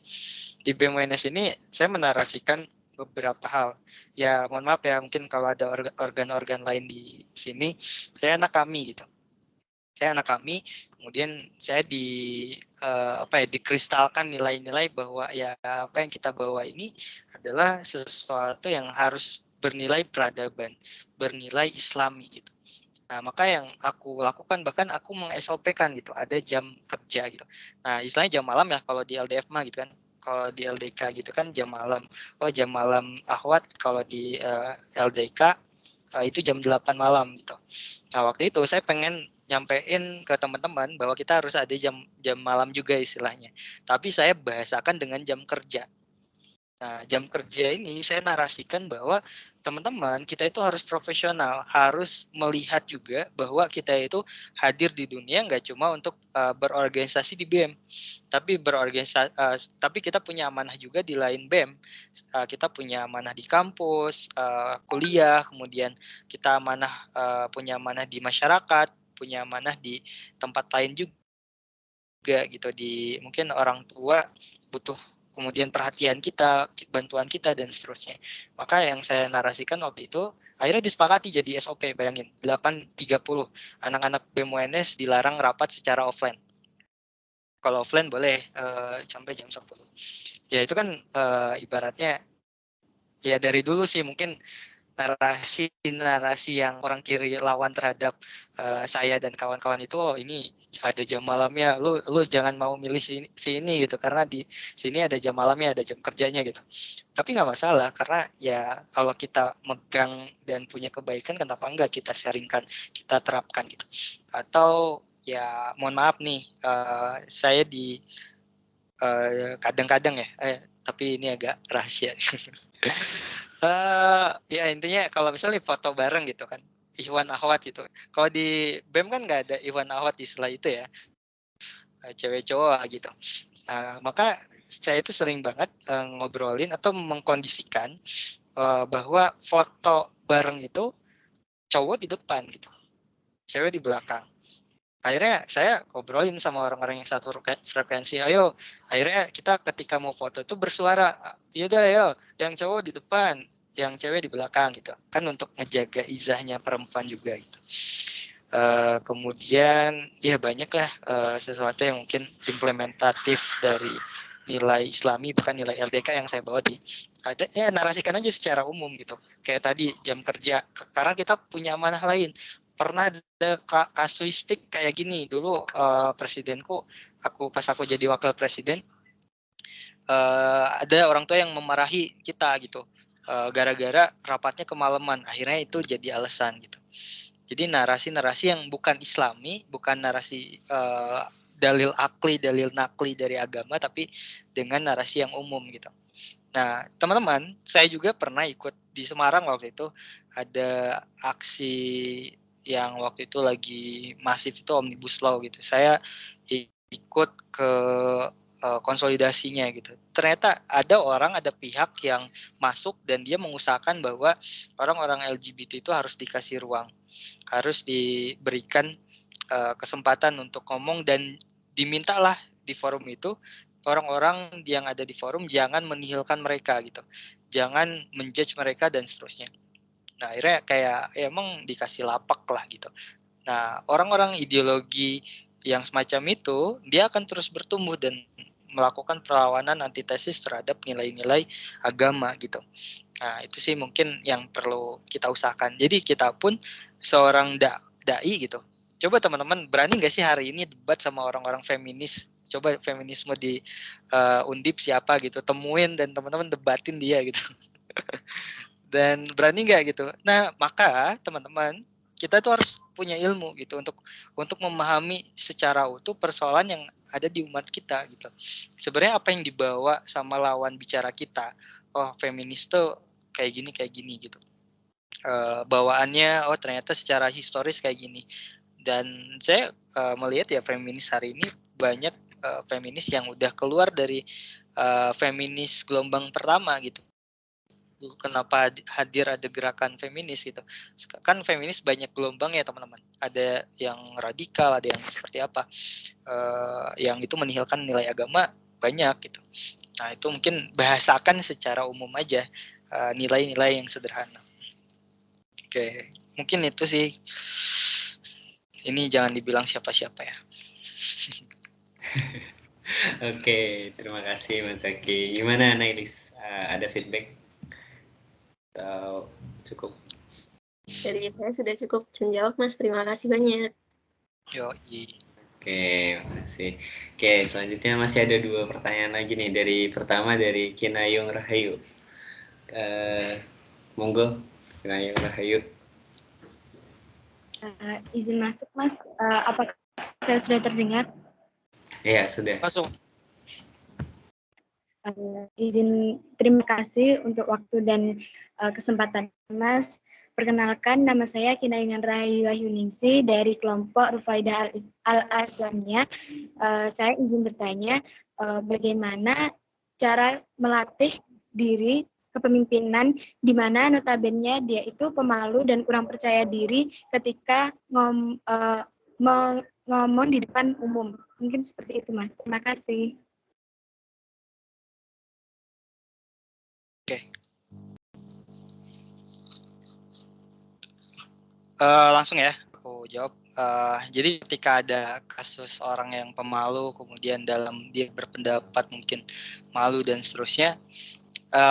Di BEM UNS ini saya menarasikan beberapa hal. Ya mohon maaf ya, mungkin kalau ada organ-organ lain di sini, saya anak kami gitu. Saya anak kami, kemudian saya dikristalkan nilai-nilai bahwa ya apa yang kita bawa ini adalah sesuatu yang harus bernilai peradaban, bernilai islami gitu. Nah, maka yang aku lakukan, bahkan aku meng-SOP-kan gitu, ada jam kerja gitu. Nah, istilahnya jam malam ya kalau di LDF mah gitu kan. Kalau di LDK gitu kan jam malam. Oh, jam malam akhwat kalau di LDK itu jam 8 malam gitu. Nah, waktu itu saya pengen nyampein ke teman-teman bahwa kita harus ada jam malam juga istilahnya. Tapi saya bahasakan dengan jam kerja. Nah, jam kerja ini saya narasikan bahwa teman-teman kita itu harus profesional, harus melihat juga bahwa kita itu hadir di dunia nggak cuma untuk berorganisasi di BEM, tapi tapi kita punya amanah juga di lain BEM. Kita punya amanah di kampus, kuliah, kemudian kita punya amanah di masyarakat, punya amanah di tempat lain juga gitu, di mungkin orang tua butuh kemudian perhatian kita, bantuan kita, dan seterusnya. Maka yang saya narasikan waktu itu, akhirnya disepakati jadi SOP, bayangin, 8.30, anak-anak BEM UNS dilarang rapat secara offline. Kalau offline boleh sampai jam 10. Ya itu kan ibaratnya, ya dari dulu sih mungkin narasi yang orang kiri lawan terhadap saya dan kawan-kawan itu, oh ini ada jam malamnya, lu jangan mau milih sini gitu, karena di sini ada jam malamnya, ada jam kerjanya gitu. Tapi nggak masalah, karena ya kalau kita megang dan punya kebaikan, kenapa enggak kita sharingkan, kita terapkan gitu. Atau ya mohon maaf nih, saya di kadang-kadang ya, tapi ini agak rahasia. Ya intinya kalau misalnya foto bareng gitu kan, Ikhwan Akhwat gitu. Kalau di BEM kan nggak ada Ikhwan Akhwat istilah itu ya, cewek cowok gitu. Nah, maka saya itu sering banget ngobrolin atau mengkondisikan bahwa foto bareng itu cowok di depan gitu, cewek di belakang. Akhirnya saya ngobrolin sama orang-orang yang satu frekuensi, ayo akhirnya kita ketika mau foto itu bersuara, yaudah ayo yang cowok di depan, yang cewek di belakang gitu, kan untuk ngejaga izahnya perempuan juga gitu. Kemudian ya banyak lah sesuatu yang mungkin implementatif dari nilai Islami, bukan nilai LDK yang saya bawa ada ya, narasikan aja secara umum gitu, kayak tadi jam kerja, karena kita punya amanah lain. Pernah ada kasuistik kayak gini dulu, presidenku, pas aku jadi wakil presiden, ada orang tua yang memarahi kita gitu, gara-gara rapatnya kemalaman, akhirnya itu jadi alasan gitu. Jadi narasi-narasi yang bukan Islami, bukan narasi dalil akli, dalil nakli dari agama, tapi dengan narasi yang umum gitu. Nah, teman-teman, saya juga pernah ikut di Semarang waktu itu, ada aksi yang waktu itu lagi masif itu Omnibus Law gitu. Saya ikut ke konsolidasinya gitu. Ternyata ada pihak yang masuk dan dia mengusahakan bahwa orang-orang LGBT itu harus dikasih ruang, harus diberikan kesempatan untuk ngomong, dan dimintalah di forum itu orang-orang yang ada di forum jangan menihilkan mereka gitu, jangan menjudge mereka dan seterusnya. Nah, akhirnya kayak ya emang dikasih lapak lah gitu. Nah, orang-orang ideologi yang semacam itu dia akan terus bertumbuh dan melakukan perlawanan antitesis terhadap nilai-nilai agama gitu. Nah, itu sih mungkin yang perlu kita usahakan. Jadi kita pun seorang dai gitu. Coba teman-teman berani nggak sih hari ini debat sama orang-orang feminis? Coba feminisme di Undip siapa gitu, temuin dan teman-teman debatin dia gitu. Dan berani nggak gitu. Nah, maka teman-teman kita tuh harus punya ilmu gitu untuk memahami secara utuh persoalan yang ada di umat kita gitu. Sebenarnya apa yang dibawa sama lawan bicara kita? Oh, feminis tuh kayak gini gitu. Bawaannya, oh ternyata secara historis kayak gini. Dan saya melihat ya feminis hari ini banyak feminis yang udah keluar dari feminis gelombang pertama gitu. Kenapa hadir ada gerakan feminis gitu, kan feminis banyak gelombang ya teman-teman, ada yang radikal, ada yang seperti apa, yang itu menihilkan nilai agama banyak gitu. Nah itu mungkin bahasakan secara umum aja, nilai-nilai yang sederhana. Oke, mungkin itu sih, ini jangan dibilang siapa-siapa ya. Oke, terima kasih Mas Zaki. Gimana Nailis, ada feedback? Cukup. Dari saya sudah cukup menjawab, Mas. Terima kasih banyak. Yoi. Oke, makasih. Oke, selanjutnya masih ada 2 pertanyaan lagi nih. Pertama dari Kinayung Rahayu. Monggo, Kinayung Rahayu. Izin masuk, Mas. Apakah saya sudah terdengar? Iya, sudah. Masuk. Izin terima kasih untuk waktu dan kesempatan, Mas. Perkenalkan, nama saya Kinayungan Rahayu Wahyuningsi dari kelompok Rufaidah Al-Aslamiyah. Saya izin bertanya, bagaimana cara melatih diri kepemimpinan di mana notabene dia itu pemalu dan kurang percaya diri ketika ngomong di depan umum. Mungkin seperti itu, Mas. Terima kasih. Oke. Langsung ya, aku jawab. Jadi ketika ada kasus orang yang pemalu, kemudian dalam dia berpendapat mungkin malu dan seterusnya,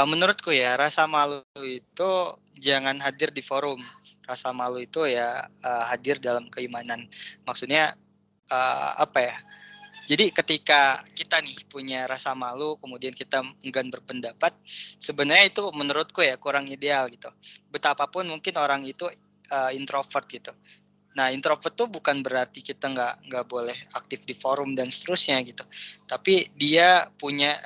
menurutku ya rasa malu itu jangan hadir di forum. Rasa malu itu ya hadir dalam keimanan. Maksudnya apa ya? Jadi ketika kita nih punya rasa malu, kemudian kita enggan berpendapat, sebenarnya itu menurutku ya kurang ideal gitu. Betapapun mungkin orang itu introvert gitu. Nah, introvert tuh bukan berarti kita nggak boleh aktif di forum dan seterusnya gitu. Tapi dia punya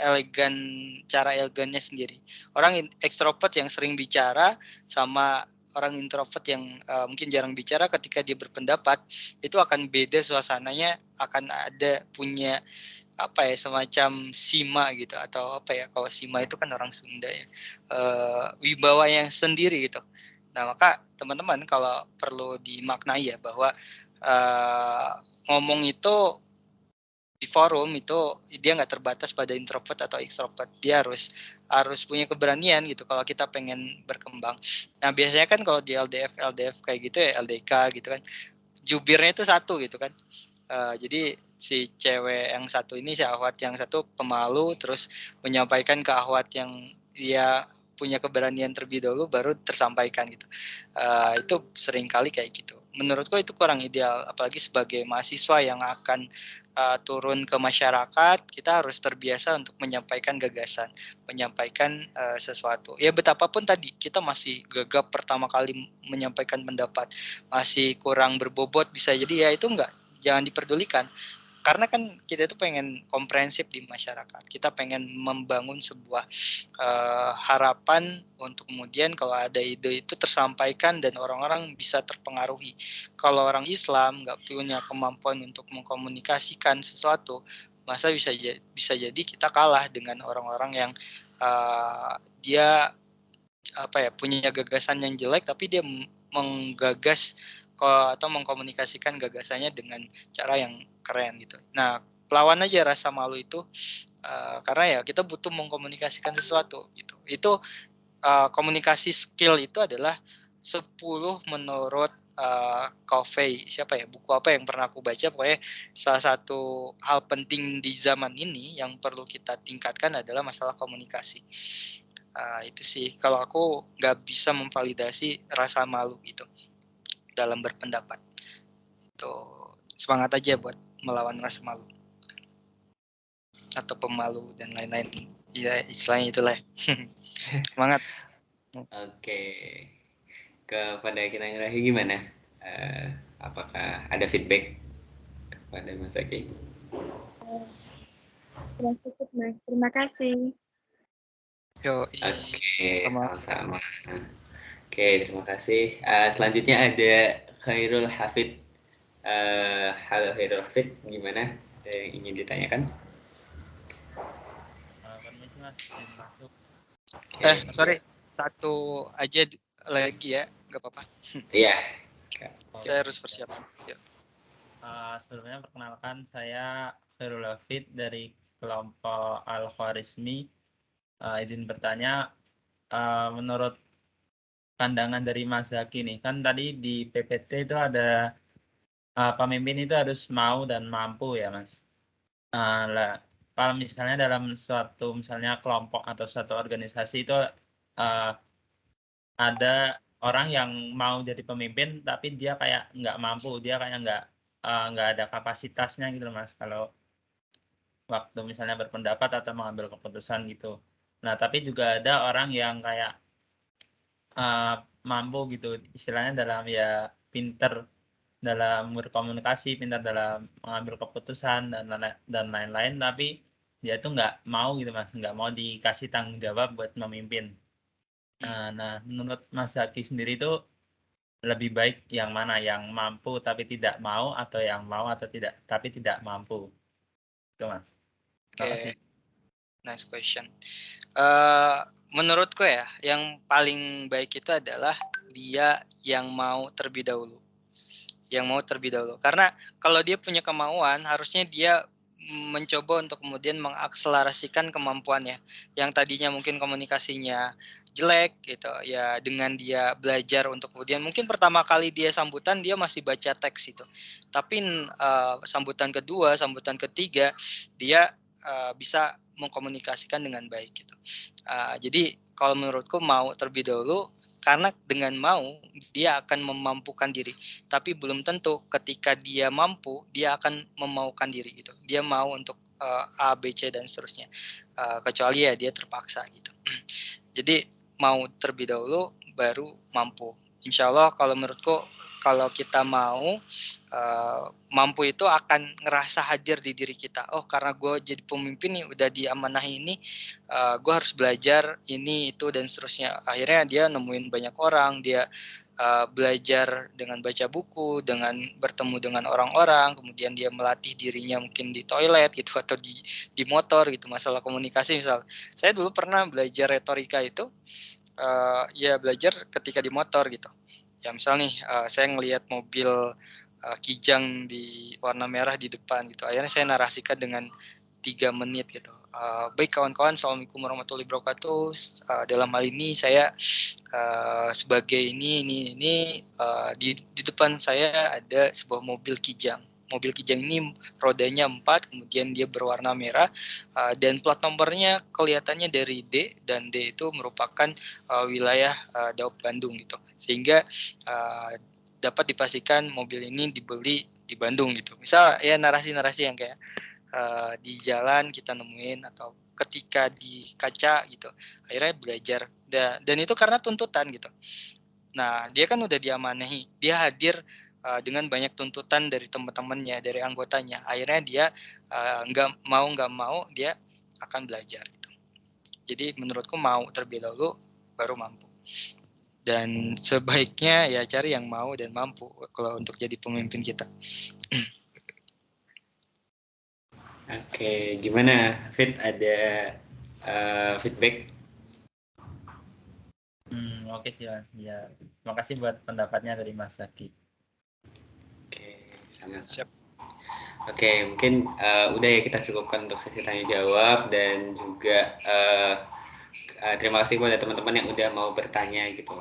cara elegannya sendiri. Orang ekstrovert yang sering bicara sama orang introvert yang mungkin jarang bicara, ketika dia berpendapat itu akan beda suasananya, akan ada punya apa ya, semacam sima gitu, atau apa ya, kalau sima itu kan orang Sunda ya, wibawa yang sendiri gitu. Nah, maka teman-teman kalau perlu dimaknai ya bahwa ngomong itu di forum itu dia nggak terbatas pada introvert atau extrovert, dia harus punya keberanian gitu kalau kita pengen berkembang. Nah, biasanya kan kalau di LDF kayak gitu ya, LDK gitu kan, jubirnya itu satu gitu kan. Jadi si cewek yang satu ini, si akhwat yang satu pemalu, terus menyampaikan ke akhwat yang dia punya keberanian terlebih dahulu baru tersampaikan gitu. Itu sering kali kayak gitu. Menurutku itu kurang ideal, apalagi sebagai mahasiswa yang akan turun ke masyarakat, kita harus terbiasa untuk menyampaikan gagasan, menyampaikan sesuatu. Ya betapapun tadi kita masih gagap pertama kali menyampaikan pendapat, masih kurang berbobot, bisa jadi ya itu jangan diperdulikan. Karena kan kita itu pengen komprehensif di masyarakat. Kita pengen membangun sebuah harapan untuk kemudian kalau ada ide itu tersampaikan dan orang-orang bisa terpengaruhi. Kalau orang Islam nggak punya kemampuan untuk mengkomunikasikan sesuatu, masa bisa jadi kita kalah dengan orang-orang yang dia apa ya, punya gagasan yang jelek tapi dia menggagas atau mengkomunikasikan gagasannya dengan cara yang keren gitu. Nah, lawan aja rasa malu itu, karena ya kita butuh mengkomunikasikan sesuatu gitu. Itu komunikasi skill itu adalah 10 menurut Covey, siapa ya, buku apa yang pernah aku baca, pokoknya salah satu hal penting di zaman ini yang perlu kita tingkatkan adalah masalah komunikasi. Itu sih, kalau aku nggak bisa memvalidasi rasa malu gitu dalam berpendapat. Tuh, semangat aja buat melawan rasa malu atau pemalu dan lain-lain. Ya, istilahnya itulah. Semangat. Oke. Kepada Kinayung Rahayu gimana? Apakah ada feedback kepada Mas Aki? Sudah cukup, Mas. Terima kasih. Oke, sama-sama. Oke, terima kasih. Selanjutnya ada Khairul Hafid. Halo Khairul Hafid, gimana? Ada yang ingin ditanyakan? Permisi Mas, masuk. Sorry, satu aja lagi ya, nggak apa-apa. Iya. Saya harus persiapan. Ya. Sebelumnya perkenalkan, saya Khairul Hafid dari kelompok Al-Khwarizmi. Izin bertanya, menurut pandangan dari Mas Zaki nih, kan tadi di PPT itu ada pemimpin itu harus mau dan mampu ya Mas. Kalau misalnya dalam suatu misalnya kelompok atau suatu organisasi itu ada orang yang mau jadi pemimpin tapi dia kayak nggak mampu, dia kayak nggak ada kapasitasnya gitu loh, Mas, kalau waktu misalnya berpendapat atau mengambil keputusan gitu. Nah, tapi juga ada orang yang kayak mampu gitu, istilahnya dalam ya pinter dalam berkomunikasi, pintar dalam mengambil keputusan dan lain-lain, tapi dia tuh nggak mau gitu, Mas, nggak mau dikasih tanggung jawab buat memimpin. Nah, menurut Mas Zaki sendiri itu lebih baik yang mana, yang mampu tapi tidak mau, atau yang mau atau tidak tapi tidak mampu? Itu, Mas. Oke, nice question. Menurutku ya, yang paling baik itu adalah dia yang mau terlebih dahulu. Yang mau terlebih dahulu. Karena kalau dia punya kemauan, harusnya dia mencoba untuk kemudian mengakselerasikan kemampuannya. Yang tadinya mungkin komunikasinya jelek gitu ya, dengan dia belajar untuk kemudian mungkin pertama kali dia sambutan dia masih baca teks itu. Tapi sambutan kedua, sambutan ketiga dia bisa mengkomunikasikan dengan baik gitu. Jadi kalau menurutku mau terlebih dahulu, karena dengan mau dia akan memampukan diri, tapi belum tentu ketika dia mampu dia akan memaukan diri gitu. Dia mau untuk A, B, C dan seterusnya, kecuali ya dia terpaksa gitu. Jadi mau terlebih dahulu baru mampu. Insya Allah kalau menurutku kalau kita mau mampu itu akan ngerasa hadir di diri kita. Oh, karena gue jadi pemimpin nih, udah diamanahi ini, gue harus belajar ini itu dan seterusnya. Akhirnya dia nemuin banyak orang, dia belajar dengan baca buku, dengan bertemu dengan orang-orang, kemudian dia melatih dirinya mungkin di toilet gitu atau di motor gitu. Masalah komunikasi misal, saya dulu pernah belajar retorika itu, ya belajar ketika di motor gitu. Ya misal nih, saya ngelihat mobil Kijang di warna merah di depan gitu. Akhirnya saya narasikan dengan 3 menit gitu. Baik kawan-kawan, assalamualaikum warahmatullahi wabarakatuh. Dalam hal ini saya sebagai ini di depan saya ada sebuah mobil Kijang. Mobil Kijang ini rodanya 4, kemudian dia berwarna merah, dan plat nomornya kelihatannya dari D, dan D itu merupakan wilayah Daop Bandung gitu. Sehingga dapat dipastikan mobil ini dibeli di Bandung gitu. Misal ya narasi-narasi yang kayak di jalan kita nemuin atau ketika di kaca gitu. Akhirnya belajar dan itu karena tuntutan gitu. Nah, dia kan udah diamanahi, dia hadir dengan banyak tuntutan dari teman-temannya, dari anggotanya. Akhirnya dia nggak mau dia akan belajar gitu. Jadi menurutku mau terlebih dahulu baru mampu. Dan sebaiknya ya cari yang mau dan mampu kalau untuk jadi pemimpin kita. Oke, gimana Fit, ada feedback? Oke sih, Mas. Ya, terima kasih buat pendapatnya dari Mas Zaki. Oke, sama-sama. Oke, mungkin udah ya kita cukupkan untuk sesi tanya jawab, dan juga terima kasih buat teman-teman yang udah mau bertanya gitu.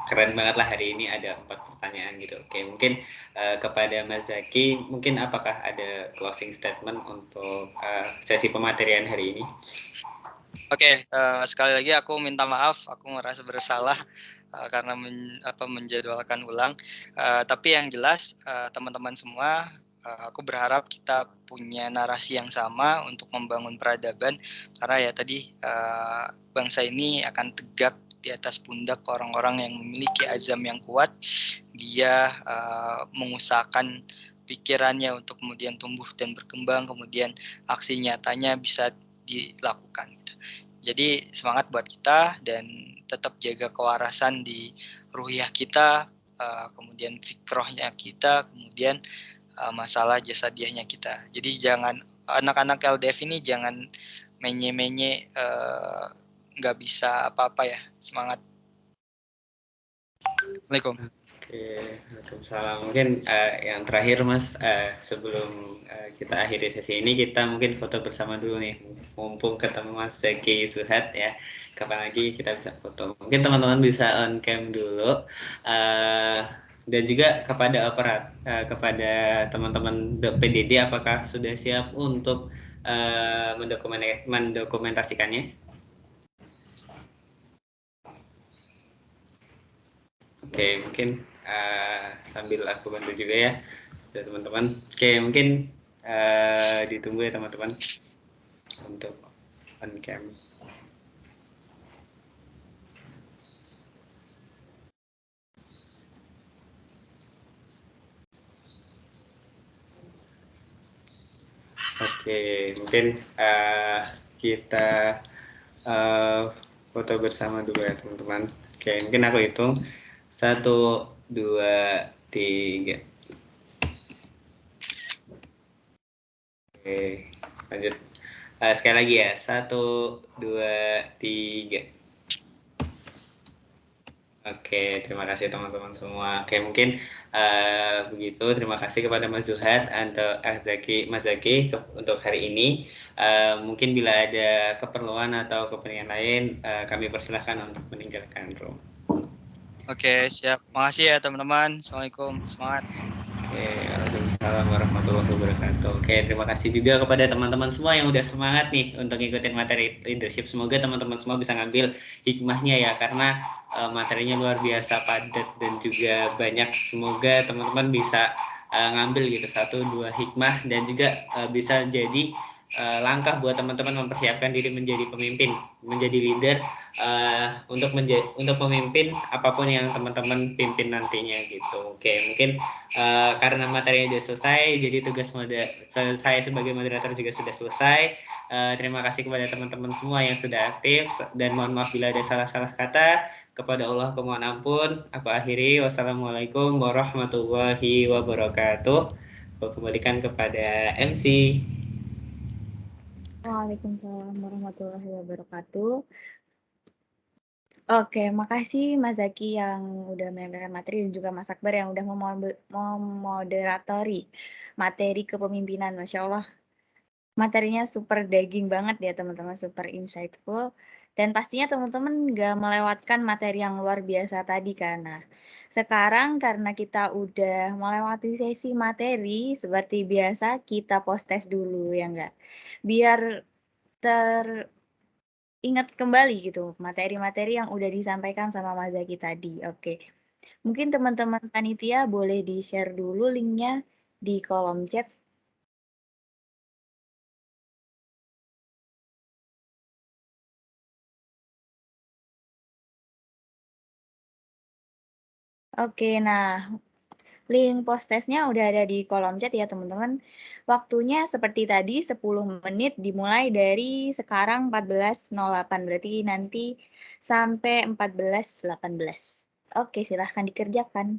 Keren banget lah hari ini ada 4 pertanyaan gitu. Oke, mungkin kepada Mas Zaki, mungkin apakah ada closing statement untuk sesi pematerian hari ini? Oke, sekali lagi aku minta maaf, aku merasa bersalah karena menjadwalkan ulang. Tapi yang jelas teman-teman semua, aku berharap kita punya narasi yang sama untuk membangun peradaban, karena ya tadi bangsa ini akan tegak di atas pundak orang-orang yang memiliki azam yang kuat. Dia mengusahakan pikirannya untuk kemudian tumbuh dan berkembang, kemudian aksi nyatanya bisa dilakukan gitu. Jadi semangat buat kita dan tetap jaga kewarasan di ruhiyah kita, kemudian fikrohnya kita, kemudian masalah jasadiahnya kita. Jadi jangan, anak-anak LDF ini jangan menye-menye, nggak bisa apa-apa ya. Semangat. Assalamualaikum. Oke, Waalaikumsalam. Mungkin yang terakhir Mas, sebelum kita akhiri sesi ini, kita mungkin foto bersama dulu nih, mumpung ketemu Mas Zaki Suhat ya. Kapan lagi kita bisa foto? Mungkin teman-teman bisa on cam dulu. Dan juga kepada kepada teman-teman PDD, apakah sudah siap untuk mendokumentasikannya? Oke, mungkin sambil aku bantu juga ya dari teman-teman. Oke, mungkin ditunggu ya teman-teman untuk on cam. Oke, mungkin kita foto bersama dulu ya teman-teman. Oke, mungkin aku hitung 1, 2, 3. Oke, lanjut. Sekali lagi ya, 1, 2, 3. Oke, terima kasih teman-teman semua. Oke, mungkin begitu. Terima kasih kepada Mas Zuhad atau Mas Zaki untuk hari ini. Mungkin bila ada keperluan atau kepentingan lain, kami persilahkan untuk meninggalkan room. Oke, siap. Makasih ya teman-teman. Assalamualaikum. Semangat. Oke, waalaikumsalam warahmatullahi wabarakatuh. Oke, terima kasih juga kepada teman-teman semua yang udah semangat nih untuk ngikutin materi leadership. Semoga teman-teman semua bisa ngambil hikmahnya ya, karena materinya luar biasa padat dan juga banyak. Semoga teman-teman bisa ngambil gitu 1-2 hikmah dan juga bisa jadi langkah buat teman-teman mempersiapkan diri menjadi pemimpin, menjadi leader untuk memimpin apapun yang teman-teman pimpin nantinya gitu. Oke, mungkin karena materinya sudah selesai, jadi tugas saya sebagai moderator juga sudah selesai. Terima kasih kepada teman-teman semua yang sudah aktif dan mohon maaf bila ada salah-salah kata. Kepada Allah aku mohon ampun. Aku akhiri. Wassalamualaikum warahmatullahi wabarakatuh. Aku kembalikan kepada MC. Waalaikumsalam warahmatullahi wabarakatuh. Oke, makasih Mas Zaki yang udah menyampaikan materi dan juga Mas Akbar yang udah memoderatori materi kepemimpinan. Masya Allah, materinya super daging banget ya teman-teman, super insightful. Dan pastinya teman-teman nggak melewatkan materi yang luar biasa tadi kan. Nah, sekarang karena kita udah melewati sesi materi, seperti biasa kita post test dulu ya enggak? Biar teringat kembali gitu materi-materi yang udah disampaikan sama Mas Zaki tadi. Oke. Mungkin teman-teman panitia boleh di-share dulu linknya di kolom chat. Oke, nah link post testnya udah ada di kolom chat ya teman-teman. Waktunya seperti tadi 10 menit dimulai dari sekarang 14.08. Berarti nanti sampai 14.18. Oke, silahkan dikerjakan.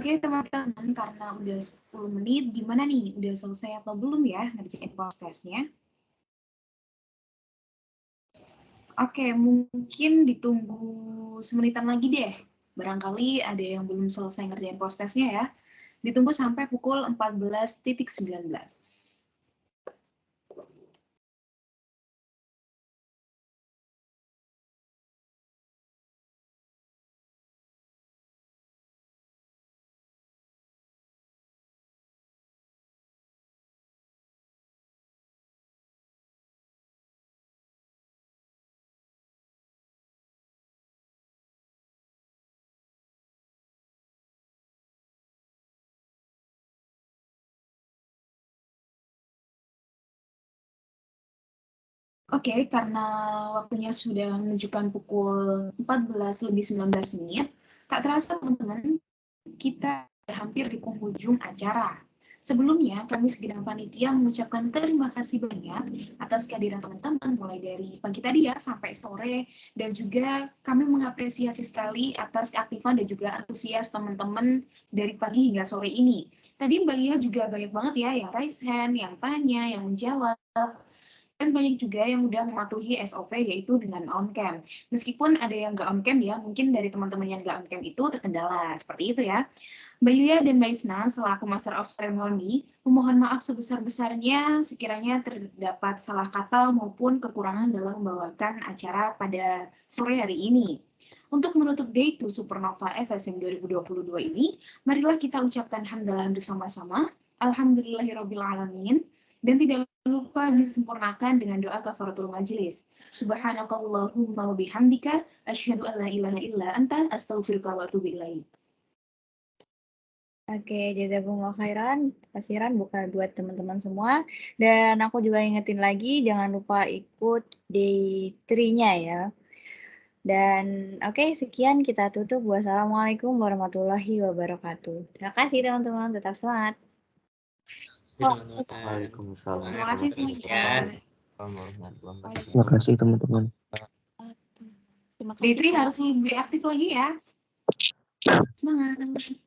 Oke teman-teman, karena udah 10 menit, gimana nih? Udah selesai atau belum ya ngerjain post-testnya? Oke, mungkin ditunggu semenitan lagi deh. Barangkali ada yang belum selesai ngerjain post-testnya ya. Ditunggu sampai pukul 14.19. Oke, karena waktunya sudah menunjukkan pukul 14.19, tak terasa teman-teman, kita hampir di penghujung acara. Sebelumnya, kami segenap panitia mengucapkan terima kasih banyak atas kehadiran teman-teman, mulai dari pagi tadi ya sampai sore, dan juga kami mengapresiasi sekali atas keaktifan dan juga antusias teman-teman dari pagi hingga sore ini. Tadi Mbak Lia juga banyak banget ya yang raise hand, yang tanya, yang menjawab, dan banyak juga yang udah mematuhi SOP yaitu dengan on-cam. Meskipun ada yang nggak on-cam ya, mungkin dari teman-teman yang nggak on-cam itu terkendala, seperti itu ya. Mbak Yulia dan Mbak Isna selaku Master of Ceremony, memohon maaf sebesar-besarnya sekiranya terdapat salah kata maupun kekurangan dalam membawakan acara pada sore hari ini. Untuk menutup Day to Supernova FSM 2022 ini, marilah kita ucapkan hamdalah bersama-sama. Alhamdulillahirrabbilalamin. Dan tidak lupa disempurnakan dengan doa kafaratul majelis. Subhanakallahumma wa bihamdika asyhadu an la ilaha illa anta astaghfiruka wa atubu ilaik. Oke, jazakumullah khairan. Kasiran buat teman-teman semua. Dan aku juga ingetin lagi, jangan lupa ikut day 3-nya ya. Dan oke, sekian kita tutup. Wassalamualaikum warahmatullahi wabarakatuh. Terima kasih teman-teman, tetap semangat. Waalaikumsalam. Terima kasih semuanya. Terima kasih teman-teman. Terima kasih. Day 3 harus lebih aktif lagi ya. Semangat.